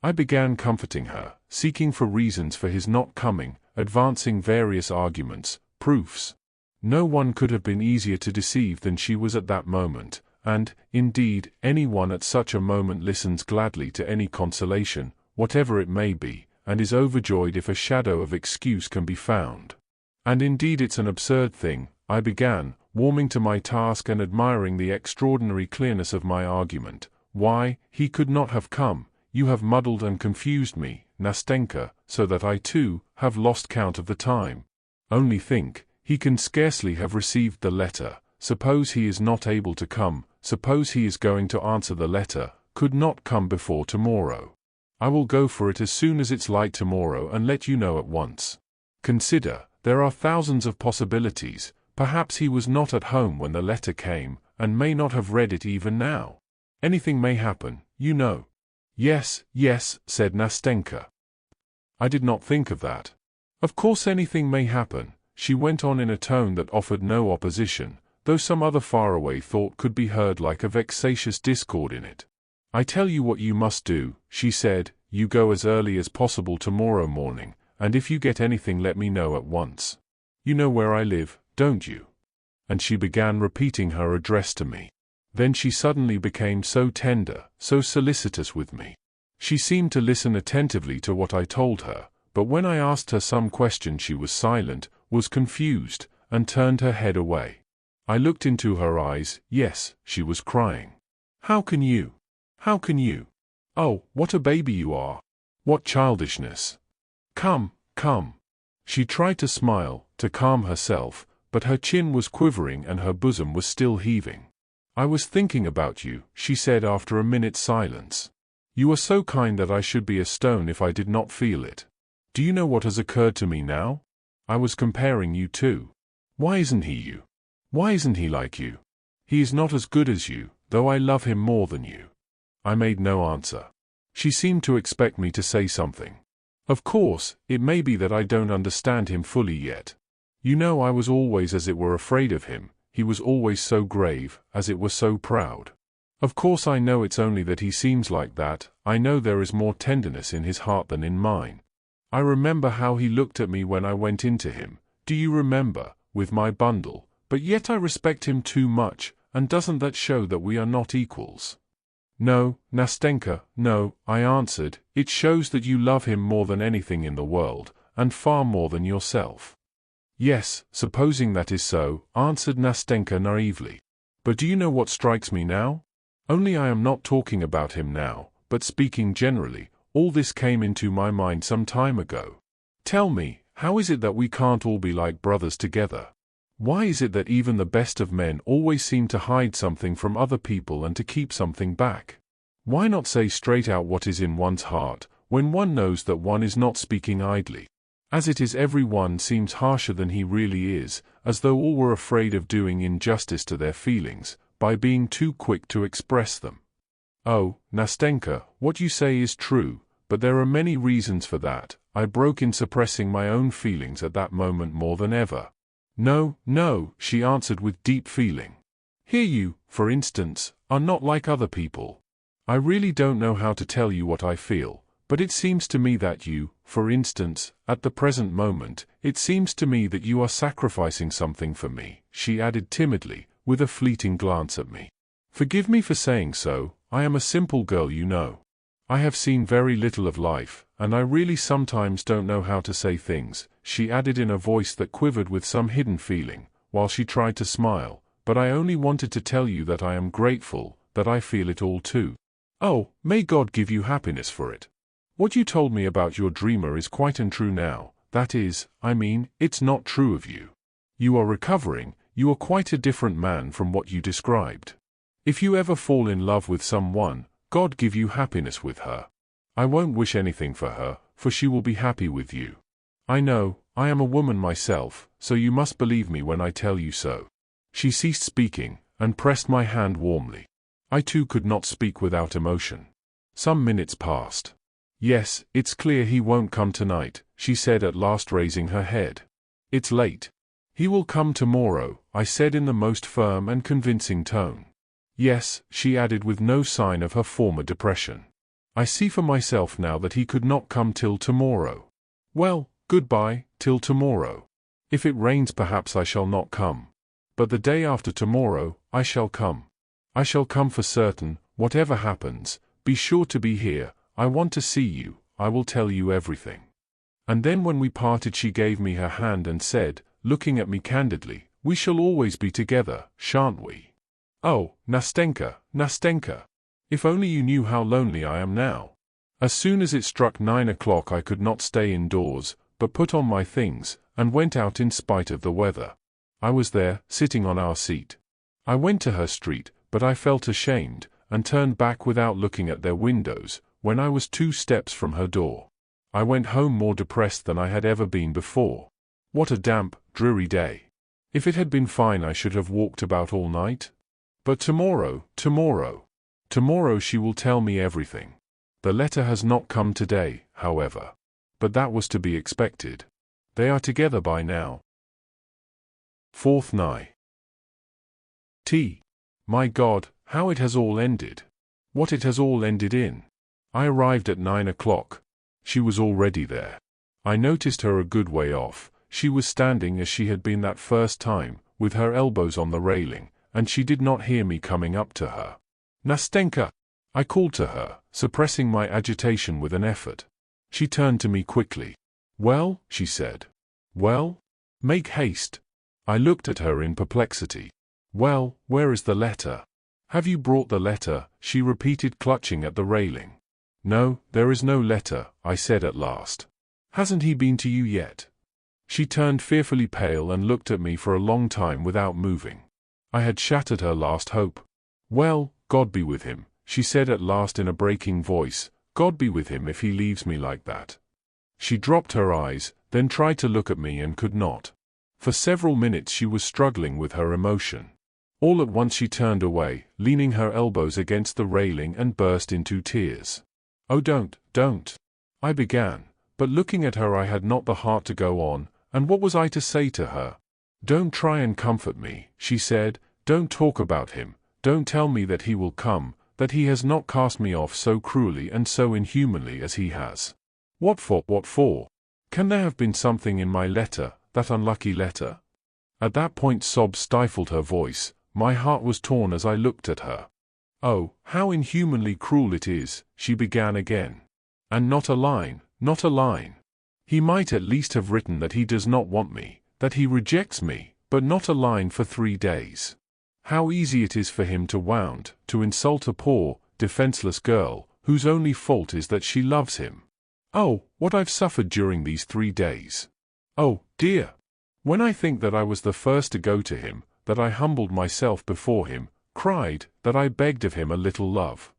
I began comforting her, seeking for reasons for his not coming, advancing various arguments, proofs. No one could have been easier to deceive than she was at that moment, and, indeed, anyone at such a moment listens gladly to any consolation, whatever it may be, and is overjoyed if a shadow of excuse can be found. And indeed it's an absurd thing, I began, warming to my task and admiring the extraordinary clearness of my argument. Why, he could not have come. You have muddled and confused me, Nastenka, so that I too have lost count of the time. Only think, he can scarcely have received the letter. Suppose he is not able to come, suppose he is going to answer the letter, could not come before tomorrow. I will go for it as soon as it's light tomorrow and let you know at once. Consider, there are thousands of possibilities. Perhaps he was not at home when the letter came, and may not have read it even now. Anything may happen, you know. Yes, said Nastenka. I did not think of that. Of course anything may happen, she went on in a tone that offered no opposition, though some other faraway thought could be heard like a vexatious discord in it. I tell you what you must do, she said, you go as early as possible tomorrow morning, and if you get anything let me know at once. You know where I live, don't you? And she began repeating her address to me. Then she suddenly became so tender, so solicitous with me. She seemed to listen attentively to what I told her, but when I asked her some question she was silent, was confused, and turned her head away. I looked into her eyes, yes, she was crying. How can you? Oh, what a baby you are! What childishness! Come. She tried to smile, to calm herself, but her chin was quivering and her bosom was still heaving. I was thinking about you, she said after a minute's silence. You are so kind that I should be a stone if I did not feel it. Do you know what has occurred to me now? I was comparing you too. Why isn't he you? Why isn't he like you? He is not as good as you, though I love him more than you. I made no answer. She seemed to expect me to say something. Of course, it may be that I don't understand him fully yet. You know I was always as it were afraid of him, he was always so grave, as it were so proud. Of course I know it's only that he seems like that, I know there is more tenderness in his heart than in mine. I remember how he looked at me when I went into him, do you remember, with my bundle, But yet I respect him too much, and doesn't that show that we are not equals? No, Nastenka, no, I answered, it shows that you love him more than anything in the world, and far more than yourself. Yes, supposing that is so, answered Nastenka naively. But do you know what strikes me now? Only I am not talking about him now, but speaking generally, all this came into my mind some time ago. Tell me, how is it that we can't all be like brothers together? Why is it that even the best of men always seem to hide something from other people and to keep something back? Why not say straight out what is in one's heart, when one knows that one is not speaking idly? As it is, every one seems harsher than he really is, as though all were afraid of doing injustice to their feelings, by being too quick to express them. Oh, Nastenka, what you say is true, but there are many reasons for that. I broke in, suppressing my own feelings at that moment more than ever. No, no, she answered with deep feeling. Here you, for instance, are not like other people. I really don't know how to tell you what I feel, but it seems to me that you, for instance, at the present moment, it seems to me that you are sacrificing something for me, she added timidly, with a fleeting glance at me. Forgive me for saying so, I am a simple girl, you know. I have seen very little of life, and I really sometimes don't know how to say things, she added in a voice that quivered with some hidden feeling, while she tried to smile, but I only wanted to tell you that I am grateful, that I feel it all too. Oh, may God give you happiness for it. What you told me about your dreamer is quite untrue now, that is, I mean, it's not true of you. You are recovering, you are quite a different man from what you described. If you ever fall in love with someone, God give you happiness with her. I won't wish anything for her, for she will be happy with you. I know, I am a woman myself, so you must believe me when I tell you so. She ceased speaking, and pressed my hand warmly. I too could not speak without emotion. Some minutes passed. Yes, it's clear he won't come tonight, she said at last, raising her head. It's late. He will come tomorrow, I said in the most firm and convincing tone. Yes, she added with no sign of her former depression. I see for myself now that he could not come till tomorrow. Well, goodbye, till tomorrow. If it rains perhaps I shall not come. But the day after tomorrow, I shall come. I shall come for certain, whatever happens, be sure to be here, I want to see you, I will tell you everything. And then when we parted she gave me her hand and said, looking at me candidly, we shall always be together, shan't we? Oh, Nastenka, Nastenka! If only you knew how lonely I am now. As soon as it struck 9 o'clock I could not stay indoors, but put on my things, and went out in spite of the weather. I was there, sitting on our seat. I went to her street, but I felt ashamed, and turned back without looking at their windows, when I was 2 steps from her door. I went home more depressed than I had ever been before. What a damp, dreary day. If it had been fine I should have walked about all night. But tomorrow she will tell me everything. The letter has not come today, however. But that was to be expected. They are together by now. 4th night. My God, how it has all ended. What it has all ended in. I arrived at 9 o'clock. She was already there. I noticed her a good way off. She was standing as she had been that first time, with her elbows on the railing, and she did not hear me coming up to her. Nastenka! I called to her, suppressing my agitation with an effort. She turned to me quickly. Well, she said. Well? Make haste. I looked at her in perplexity. Well, where is the letter? Have you brought the letter? She repeated, clutching at the railing. No, there is no letter, I said at last. Hasn't he been to you yet? She turned fearfully pale and looked at me for a long time without moving. I had shattered her last hope. Well, God be with him, she said at last in a breaking voice. God be with him if he leaves me like that. She dropped her eyes, then tried to look at me and could not. For several minutes she was struggling with her emotion. All at once she turned away, leaning her elbows against the railing, and burst into tears. Oh, don't. I began, but looking at her I had not the heart to go on, and what was I to say to her? Don't try and comfort me, she said, don't talk about him, don't tell me that he will come, that he has not cast me off so cruelly and so inhumanly as he has. What for? Can there have been something in my letter, that unlucky letter? At that point sobs stifled her voice. My heart was torn as I looked at her. "Oh, how inhumanly cruel it is," she began again. "And not a line, not a line. He might at least have written that he does not want me, that he rejects me, but not a line for 3 days. How easy it is for him to wound, to insult a poor, defenseless girl, whose only fault is that she loves him. Oh, what I've suffered during these 3 days. Oh, dear. When I think that I was the first to go to him, that I humbled myself before him, cried, that I begged of him a little love.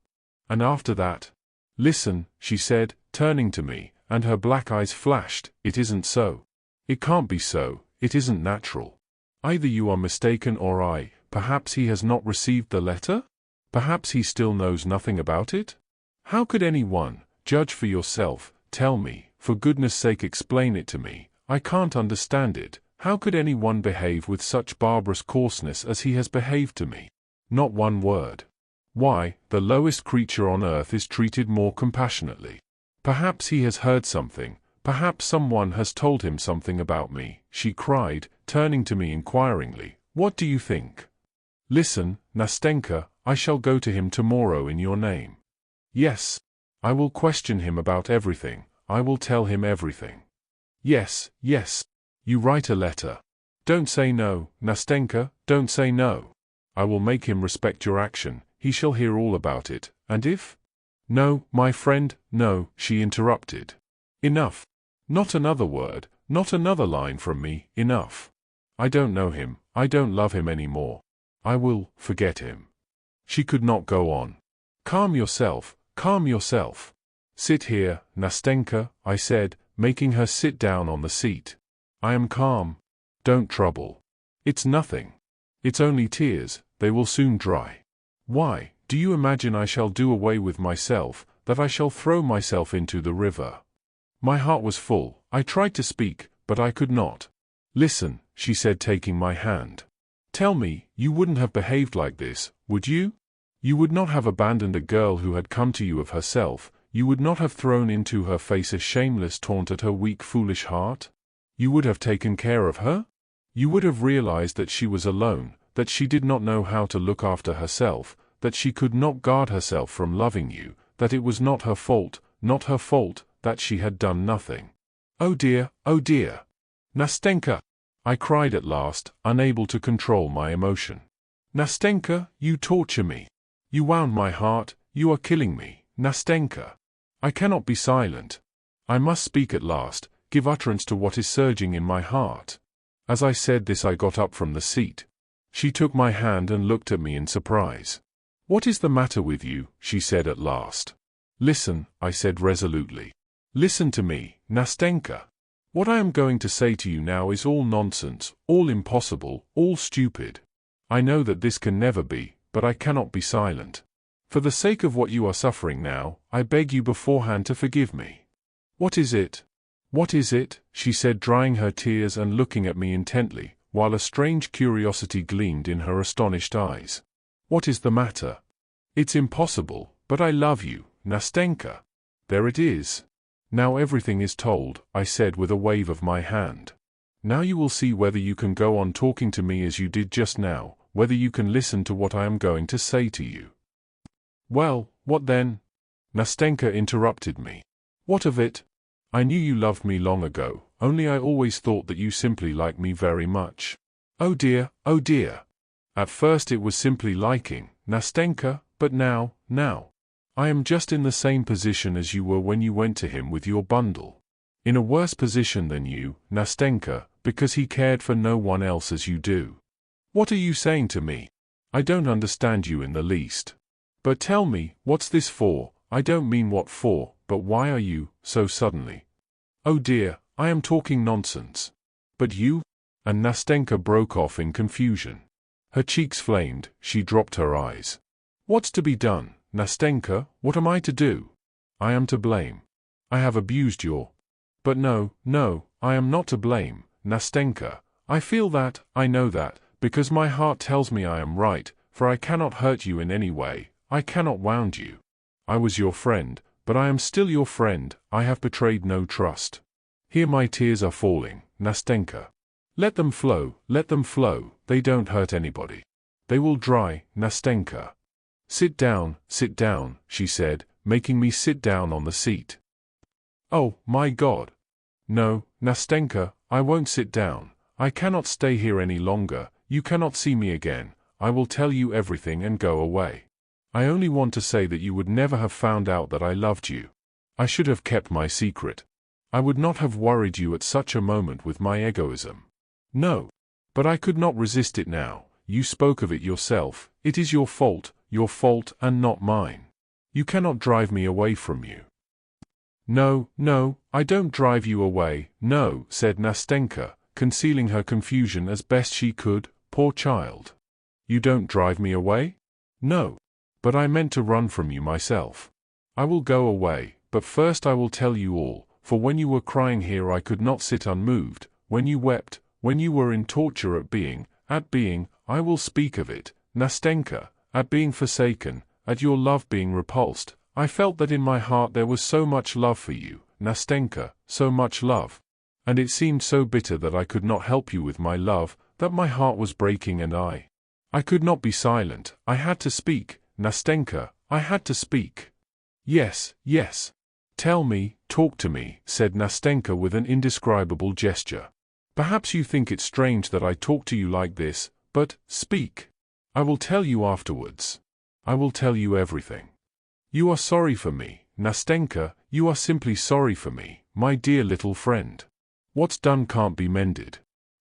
And after that, listen," she said, turning to me, and her black eyes flashed, "it isn't so. It can't be so, it isn't natural. Either you are mistaken or perhaps he has not received the letter? Perhaps he still knows nothing about it? How could anyone, judge for yourself, tell me, for goodness sake explain it to me, I can't understand it. How could anyone behave with such barbarous coarseness as he has behaved to me? Not one word. Why, the lowest creature on earth is treated more compassionately. Perhaps he has heard something, perhaps someone has told him something about me," she cried, turning to me inquiringly. "What do you think? Listen, Nastenka, I shall go to him tomorrow in your name. Yes. I will question him about everything, I will tell him everything. Yes, yes. You write a letter. Don't say no, Nastenka, don't say no. I will make him respect your action, he shall hear all about it, and if—" "No, my friend, no," she interrupted. "Enough. Not another word, not another line from me, enough. I don't know him, I don't love him any more. I will forget him." She could not go on. Calm yourself, calm yourself. Sit here, Nastenka," I said, making her sit down on the seat. "I am calm. Don't trouble. It's nothing. It's only tears, they will soon dry. Why, do you imagine I shall do away with myself, that I shall throw myself into the river?" My heart was full, I tried to speak, but I could not. "Listen," she said, taking my hand. "Tell me, you wouldn't have behaved like this, would you? You would not have abandoned a girl who had come to you of herself, you would not have thrown into her face a shameless taunt at her weak foolish heart? You would have taken care of her? You would have realized that she was alone, that she did not know how to look after herself, that she could not guard herself from loving you, that it was not her fault, that she had done nothing. Oh dear, Nastenka!" I cried at last, unable to control my emotion. "Nastenka, you torture me. You wound my heart, you are killing me, Nastenka. I cannot be silent. I must speak at last, give utterance to what is surging in my heart." As I said this I got up from the seat. She took my hand and looked at me in surprise. "What is the matter with you?" she said at last. "Listen," I said resolutely. "Listen to me, Nastenka. What I am going to say to you now is all nonsense, all impossible, all stupid. I know that this can never be, but I cannot be silent. For the sake of what you are suffering now, I beg you beforehand to forgive me." "What is it? What is it?" she said, drying her tears and looking at me intently, while a strange curiosity gleamed in her astonished eyes. "What is the matter?" "It's impossible, but I love you, Nastenka. There it is. Now everything is told," I said with a wave of my hand. "Now you will see whether you can go on talking to me as you did just now, whether you can listen to what I am going to say to you." "Well, what then?" Nastenka interrupted me. "What of it? I knew you loved me long ago, only I always thought that you simply liked me very much." Oh dear, oh dear. At first it was simply liking, Nastenka, but now, I am just in the same position as you were when you went to him with your bundle. In a worse position than you, Nastenka, because he cared for no one else as you do. What are you saying to me? I don't understand you in the least. But tell me, what's this for? I don't mean what for, but why are you, so suddenly? Oh dear, I am talking nonsense. But you? And Nastenka broke off in confusion. Her cheeks flamed, she dropped her eyes. What's to be done, Nastenka? What am I to do? I am to blame. I have abused your... But no, I am not to blame, Nastenka. I feel that, I know that, because my heart tells me I am right, for I cannot hurt you in any way, I cannot wound you. I was your friend, but I am still your friend, I have betrayed no trust. Here my tears are falling, Nastenka. Let them flow, they don't hurt anybody. They will dry, Nastenka. Sit down, she said, making me sit down on the seat. Oh, my God. No, Nastenka, I won't sit down. I cannot stay here any longer, you cannot see me again, I will tell you everything and go away. I only want to say that you would never have found out that I loved you. I should have kept my secret. I would not have worried you at such a moment with my egoism. No. But I could not resist it now, you spoke of it yourself, it is your fault and not mine. You cannot drive me away from you. No, I don't drive you away, no, said Nastenka, concealing her confusion as best she could, poor child. You don't drive me away? No. But I meant to run from you myself. I will go away, but first I will tell you all, for when you were crying here I could not sit unmoved, when you wept, when you were in torture at being, I will speak of it, Nastenka, at being forsaken, at your love being repulsed, I felt that in my heart there was so much love for you, Nastenka, so much love. And it seemed so bitter that I could not help you with my love, that my heart was breaking and I could not be silent, I had to speak, Nastenka, I had to speak. Yes. Tell me, talk to me, said Nastenka with an indescribable gesture. Perhaps you think it strange that I talk to you like this, but, speak. I will tell you afterwards. I will tell you everything. You are sorry for me, Nastenka, you are simply sorry for me, my dear little friend. What's done can't be mended.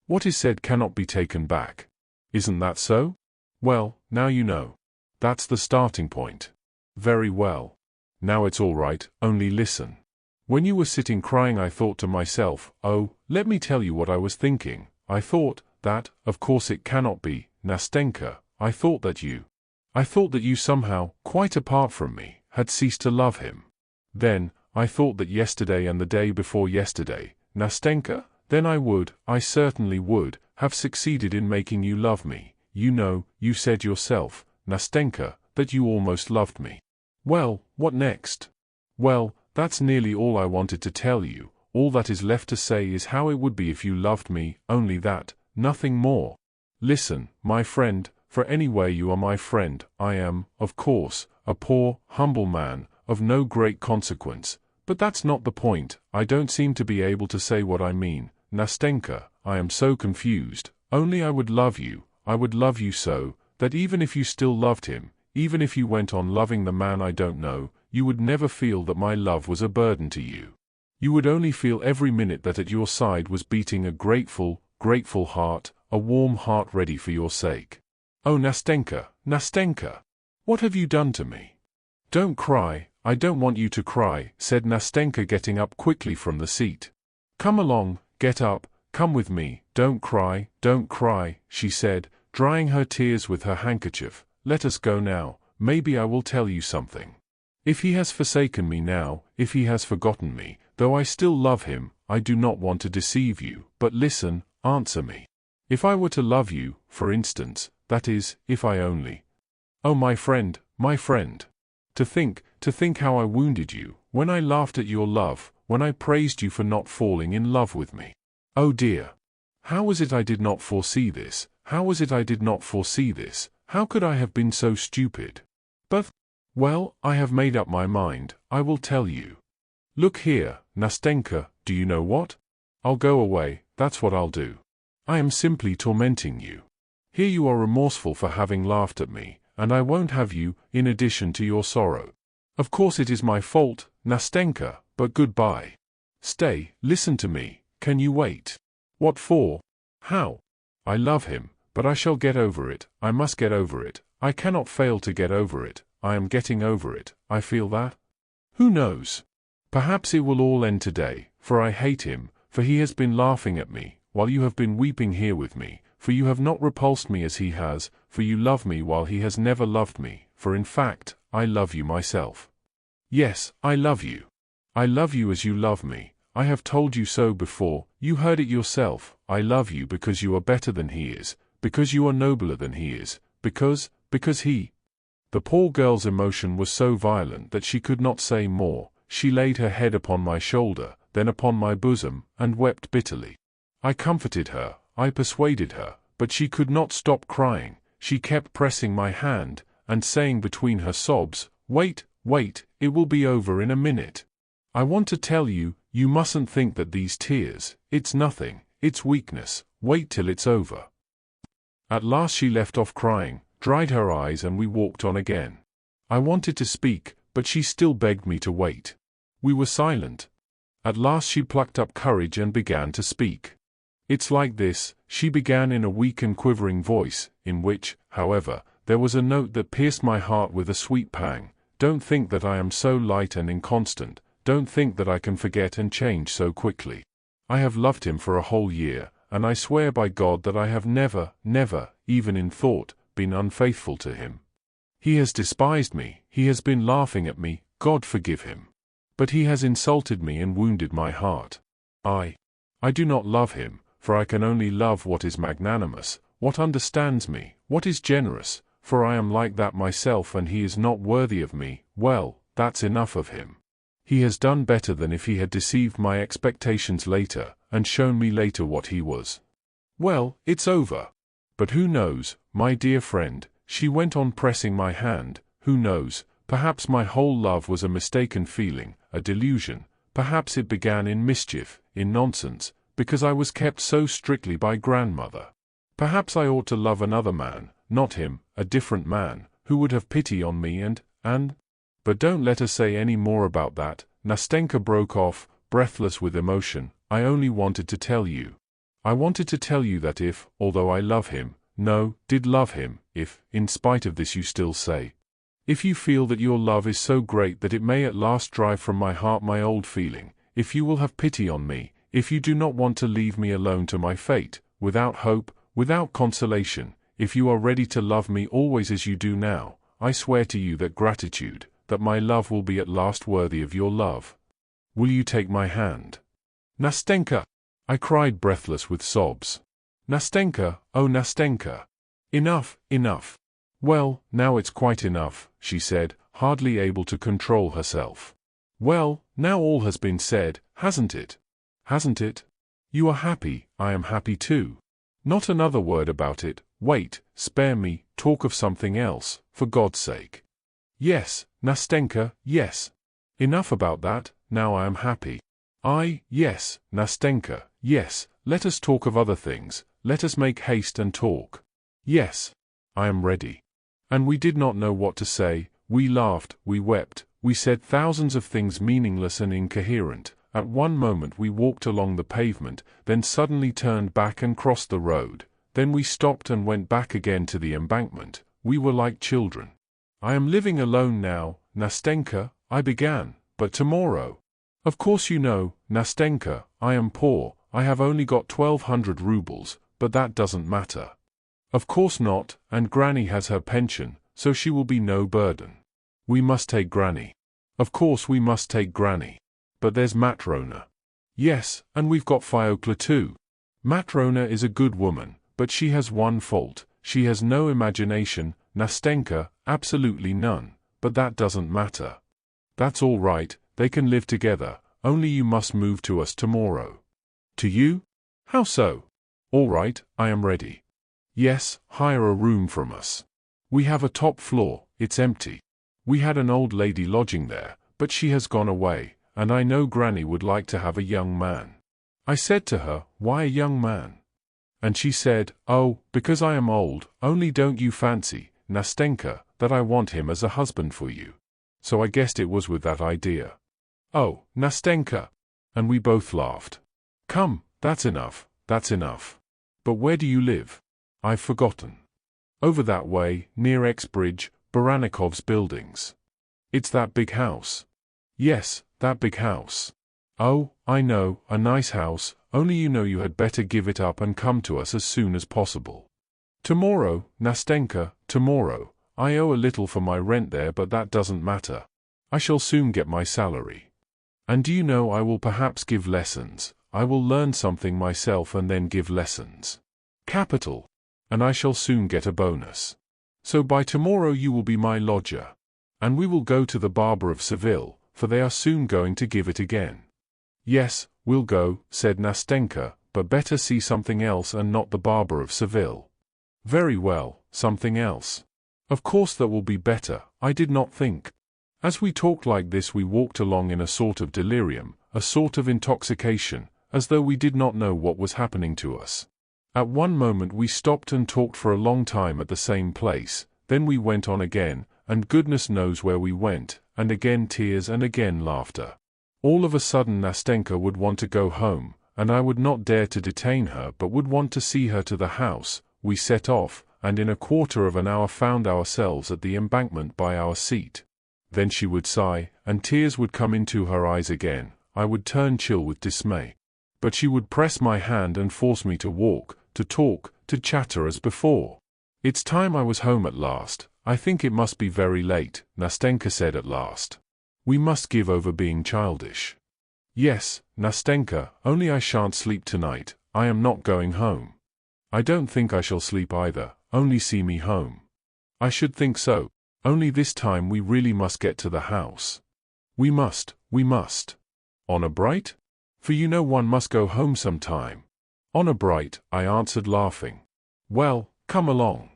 What is said cannot be taken back. Isn't that so? Well, now you know. That's the starting point. Very well. Now it's all right, only listen. When you were sitting crying I thought to myself, oh, let me tell you what I was thinking. I thought that, of course it cannot be, Nastenka, I thought that you somehow, quite apart from me, had ceased to love him. Then, I thought that yesterday and the day before yesterday, Nastenka, then I certainly would, have succeeded in making you love me. You know, you said yourself, Nastenka, that you almost loved me. Well, what next? Well, that's nearly all I wanted to tell you. All that is left to say is how it would be if you loved me, only that, nothing more. Listen, my friend, for anyway you are my friend. I am, of course, a poor, humble man, of no great consequence, but that's not the point. I don't seem to be able to say what I mean, Nastenka, I am so confused. Only I would love you so, that even if you still loved him, even if you went on loving the man I don't know, you would never feel that my love was a burden to you. You would only feel every minute that at your side was beating a grateful heart, a warm heart ready for your sake. Oh Nastenka, what have you done to me? Don't cry, I don't want you to cry, said Nastenka getting up quickly from the seat. Come along, get up, come with me, don't cry, she said, drying her tears with her handkerchief. Let us go now, maybe I will tell you something. If he has forsaken me now, if he has forgotten me, though I still love him, I do not want to deceive you, but listen, answer me. If I were to love you, for instance, that is, if I only... Oh my friend, to think how I wounded you, when I laughed at your love, when I praised you for not falling in love with me. Oh dear! How was it I did not foresee this? How could I have been so stupid? But, well, I have made up my mind, I will tell you. Look here, Nastenka, do you know what? I'll go away, that's what I'll do. I am simply tormenting you. Here you are remorseful for having laughed at me, and I won't have you, in addition to your sorrow. Of course it is my fault, Nastenka, but goodbye. Stay, listen to me, can you wait? What for? How? I love him, but I shall get over it, I must get over it, I cannot fail to get over it, I am getting over it, I feel that. Who knows? Perhaps it will all end today, for I hate him, for he has been laughing at me, while you have been weeping here with me, for you have not repulsed me as he has, for you love me while he has never loved me, for in fact, I love you myself. Yes, I love you. I love you as you love me, I have told you so before, you heard it yourself, I love you because you are better than he is, because you are nobler than he is, because he... The poor girl's emotion was so violent that she could not say more. She laid her head upon my shoulder, then upon my bosom, and wept bitterly. I comforted her, I persuaded her, but she could not stop crying. She kept pressing my hand, and saying between her sobs, "Wait, wait, it will be over in a minute. I want to tell you, you mustn't think that these tears, it's nothing, it's weakness, wait till it's over." At last she left off crying, dried her eyes, and we walked on again. I wanted to speak, but she still begged me to wait. We were silent. At last she plucked up courage and began to speak. "It's like this," she began in a weak and quivering voice, in which, however, there was a note that pierced my heart with a sweet pang. "Don't think that I am so light and inconstant, don't think that I can forget and change so quickly. I have loved him for a whole year, and I swear by God that I have never, never, even in thought, been unfaithful to him. He has despised me, he has been laughing at me, God forgive him. But he has insulted me and wounded my heart. I do not love him, for I can only love what is magnanimous, what understands me, what is generous, for I am like that myself, and he is not worthy of me. Well, that's enough of him. He has done better than if he had deceived my expectations later, and shown me later what he was. Well, it's over. But who knows, my dear friend," she went on pressing my hand, "who knows, perhaps my whole love was a mistaken feeling, a delusion, perhaps it began in mischief, in nonsense, because I was kept so strictly by grandmother. Perhaps I ought to love another man, not him, a different man, who would have pity on me and... But don't let us say any more about that," Nastenka broke off, breathless with emotion. "I only wanted to tell you. I wanted to tell you that if, although I love him, did love him, if, in spite of this you still say, if you feel that your love is so great that it may at last drive from my heart my old feeling, if you will have pity on me, if you do not want to leave me alone to my fate, without hope, without consolation, if you are ready to love me always as you do now, I swear to you that gratitude, that my love will be at last worthy of your love. Will you take my hand?" "Nastenka!" I cried, breathless with sobs. "Nastenka, oh Nastenka! Enough, enough." "Well, now it's quite enough," she said, hardly able to control herself. "Well, now all has been said, hasn't it? Hasn't it? You are happy, I am happy too. Not another word about it, wait, spare me, talk of something else, for God's sake." "Yes, Nastenka, yes. Enough about that, now I am happy." Yes, Nastenka, yes, let us talk of other things, let us make haste and talk. Yes, I am ready." And we did not know what to say, we laughed, we wept, we said thousands of things meaningless and incoherent. At one moment we walked along the pavement, then suddenly turned back and crossed the road, then we stopped and went back again to the embankment. We were like children. "I am living alone now, Nastenka," I began, "but tomorrow. Of course you know, Nastenka, I am poor, I have only got 1,200 rubles, but that doesn't matter." "Of course not, and Granny has her pension, so she will be no burden. We must take Granny. Of course we must take Granny. But there's Matrona." "Yes, and we've got Fyokla too. Matrona is a good woman, but she has one fault, she has no imagination, Nastenka, absolutely none, but that doesn't matter. That's all right, they can live together, only you must move to us tomorrow." "To you? How so?" "All right, I am ready." "Yes, hire a room from us. We have a top floor, it's empty. We had an old lady lodging there, but she has gone away, and I know Granny would like to have a young man." I said to her, "Why a young man?" And she said, "Oh, because I am old, only don't you fancy, Nastenka, that I want him as a husband for you." So I guessed it was with that idea. "Oh, Nastenka!" And we both laughed. "Come, that's enough, that's enough. But where do you live? I've forgotten." "Over that way, near X-Bridge, Baranikov's buildings. It's that big house." "Yes, that big house." "Oh, I know, a nice house, only you know you had better give it up and come to us as soon as possible." "Tomorrow, Nastenka, tomorrow. I owe a little for my rent there, but that doesn't matter. I shall soon get my salary. And do you know, I will perhaps give lessons, I will learn something myself and then give lessons. Capital! And I shall soon get a bonus. So by tomorrow you will be my lodger. And we will go to the Barber of Seville, for they are soon going to give it again." "Yes, we'll go," said Nastenka, but better see something else and not the barber of Seville. Very well, something else. Of course that will be better, I did not think. As we talked like this we walked along in a sort of delirium, a sort of intoxication, as though we did not know what was happening to us. At one moment we stopped and talked for a long time at the same place, then we went on again, and goodness knows where we went, and again tears and again laughter. All of a sudden Nastenka would want to go home, and I would not dare to detain her but would want to see her to the house. We set off, and in a quarter of an hour found ourselves at the embankment by our seat. Then she would sigh, and tears would come into her eyes again. I would turn chill with dismay. But she would press my hand and force me to walk, to talk, to chatter as before. It's time I was home at last. I think it must be very late, Nastenka said at last. We must give over being childish. Yes, Nastenka, only I shan't sleep tonight. I am not going home. I don't think I shall sleep either, only see me home. I should think so, only this time we really must get to the house. We must. Honor bright? For you know one must go home sometime. Honor bright, I answered laughing. Well, come along.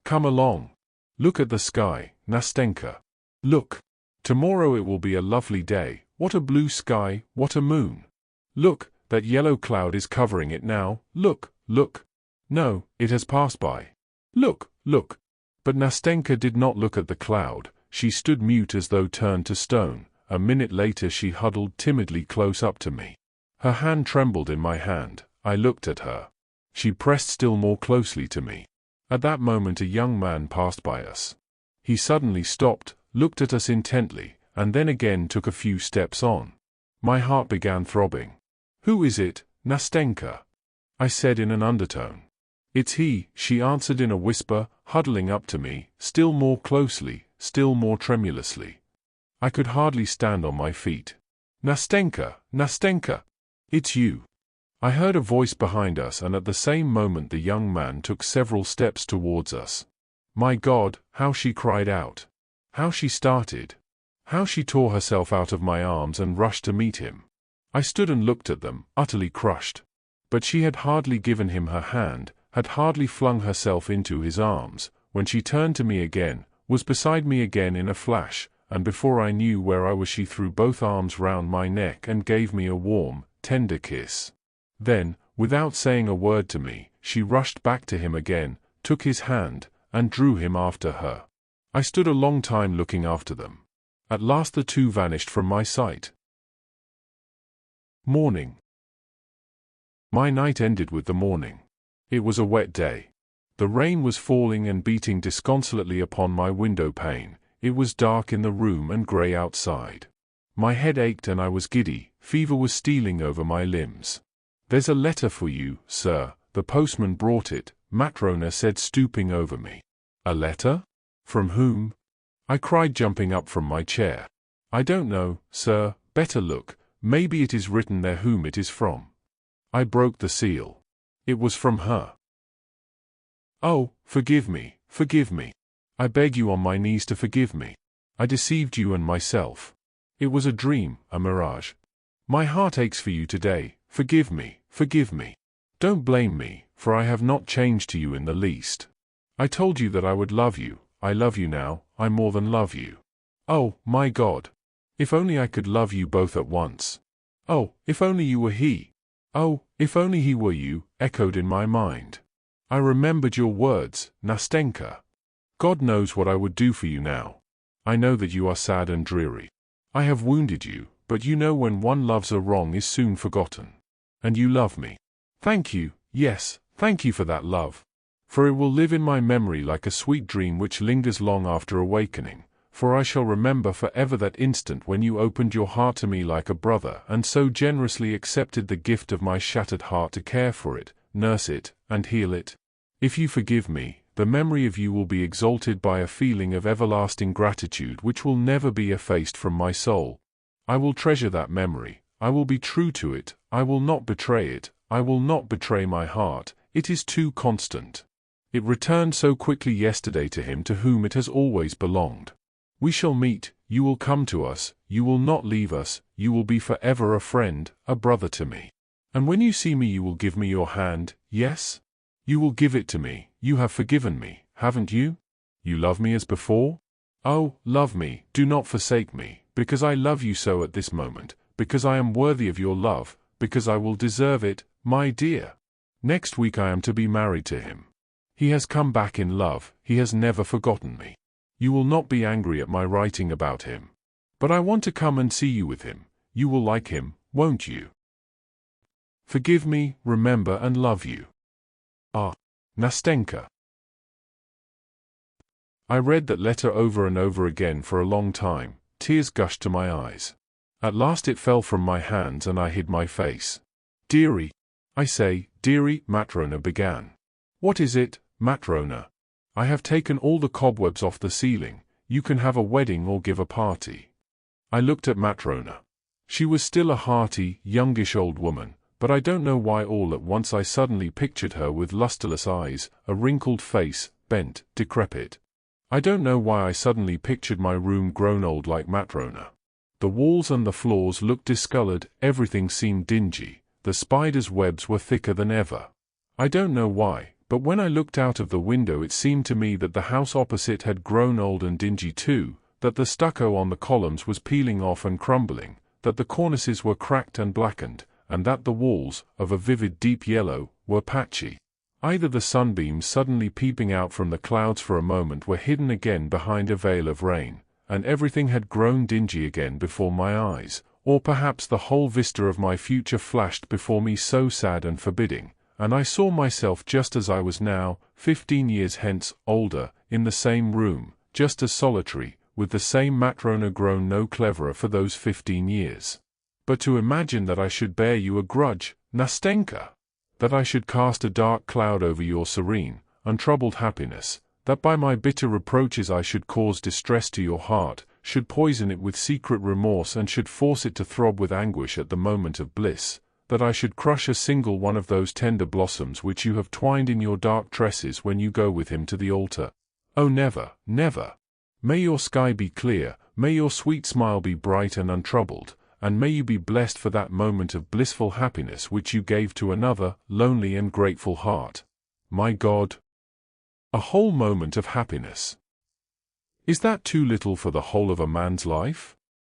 Come along. Look at the sky, Nastenka. Look. Tomorrow it will be a lovely day. What a blue sky, what a moon. Look, that yellow cloud is covering it now. Look. No, it has passed by. Look. But Nastenka did not look at the cloud. She stood mute as though turned to stone. A minute later she huddled timidly close up to me. Her hand trembled in my hand. I looked at her. She pressed still more closely to me. At that moment a young man passed by us. He suddenly stopped, looked at us intently, and then again took a few steps on. My heart began throbbing. Who is it, Nastenka? I said in an undertone. It's he, she answered in a whisper, huddling up to me, still more closely, still more tremulously. I could hardly stand on my feet. Nastenka! It's you. I heard a voice behind us, and at the same moment the young man took several steps towards us. My God, how she cried out! How she started! How she tore herself out of my arms and rushed to meet him! I stood and looked at them, utterly crushed. But she had hardly given him her hand, had hardly flung herself into his arms, when she turned to me again, was beside me again in a flash, and before I knew where I was she threw both arms round my neck and gave me a warm, tender kiss. Then, without saying a word to me, she rushed back to him again, took his hand, and drew him after her. I stood a long time looking after them. At last the two vanished from my sight. Morning. My night ended with the morning. It was a wet day. The rain was falling and beating disconsolately upon my window pane. It was dark in the room and grey outside. My head ached and I was giddy. Fever was stealing over my limbs. There's a letter for you, sir. The postman brought it, Matrona said, stooping over me. A letter? From whom? I cried, jumping up from my chair. I don't know, sir. Better look. Maybe it is written there whom it is from. I broke the seal. It was from her. Oh, forgive me. I beg you on my knees to forgive me. I deceived you and myself. It was a dream, a mirage. My heart aches for you today. Forgive me. Don't blame me, for I have not changed to you in the least. I told you that I would love you. I love you now. I more than love you. Oh, my God! If only I could love you both at once. Oh, if only you were he. Oh, if only he were you, echoed in my mind. I remembered your words, Nastenka. God knows what I would do for you now. I know that you are sad and dreary. I have wounded you, but you know when one loves a wrong is soon forgotten. And you love me. Thank you, yes, thank you for that love. For it will live in my memory like a sweet dream which lingers long after awakening, for I shall remember forever that instant when you opened your heart to me like a brother and so generously accepted the gift of my shattered heart to care for it, nurse it, and heal it. If you forgive me, the memory of you will be exalted by a feeling of everlasting gratitude which will never be effaced from my soul. I will treasure that memory, I will be true to it, I will not betray it, I will not betray my heart, it is too constant. It returned so quickly yesterday to him to whom it has always belonged. We shall meet, you will come to us, you will not leave us, you will be forever a friend, a brother to me. And when you see me you will give me your hand, yes? You will give it to me. You have forgiven me, haven't you? You love me as before? Oh, love me, do not forsake me, because I love you so at this moment, because I am worthy of your love, because I will deserve it, my dear. Next week I am to be married to him. He has come back in love, he has never forgotten me. You will not be angry at my writing about him. But I want to come and see you with him. You will like him, won't you? Forgive me, remember and love you. Ah, Nastenka. I read that letter over and over again for a long time. Tears gushed to my eyes. At last it fell from my hands and I hid my face. Dearie, I say, dearie, Matrona began. What is it, Matrona? I have taken all the cobwebs off the ceiling. You can have a wedding or give a party. I looked at Matrona. She was still a hearty, youngish old woman, but I don't know why all at once I suddenly pictured her with lusterless eyes, a wrinkled face, bent, decrepit. I don't know why I suddenly pictured my room grown old like Matrona. The walls and the floors looked discolored, everything seemed dingy, the spiders' webs were thicker than ever. I don't know why, but when I looked out of the window it seemed to me that the house opposite had grown old and dingy too, that the stucco on the columns was peeling off and crumbling, that the cornices were cracked and blackened, and that the walls, of a vivid deep yellow, were patchy. Either the sunbeams suddenly peeping out from the clouds for a moment were hidden again behind a veil of rain, and everything had grown dingy again before my eyes, or perhaps the whole vista of my future flashed before me so sad and forbidding, and I saw myself just as I was now, 15 years hence, older, in the same room, just as solitary, with the same Matrona grown no cleverer for those 15 years. But to imagine that I should bear you a grudge, Nastenka! That I should cast a dark cloud over your serene, untroubled happiness, that by my bitter reproaches I should cause distress to your heart, should poison it with secret remorse and should force it to throb with anguish at the moment of bliss, that I should crush a single one of those tender blossoms which you have twined in your dark tresses when you go with him to the altar. Oh, never, never! May your sky be clear, may your sweet smile be bright and untroubled, and may you be blessed for that moment of blissful happiness which you gave to another, lonely and grateful heart. My God! A whole moment of happiness! Is that too little for the whole of a man's life?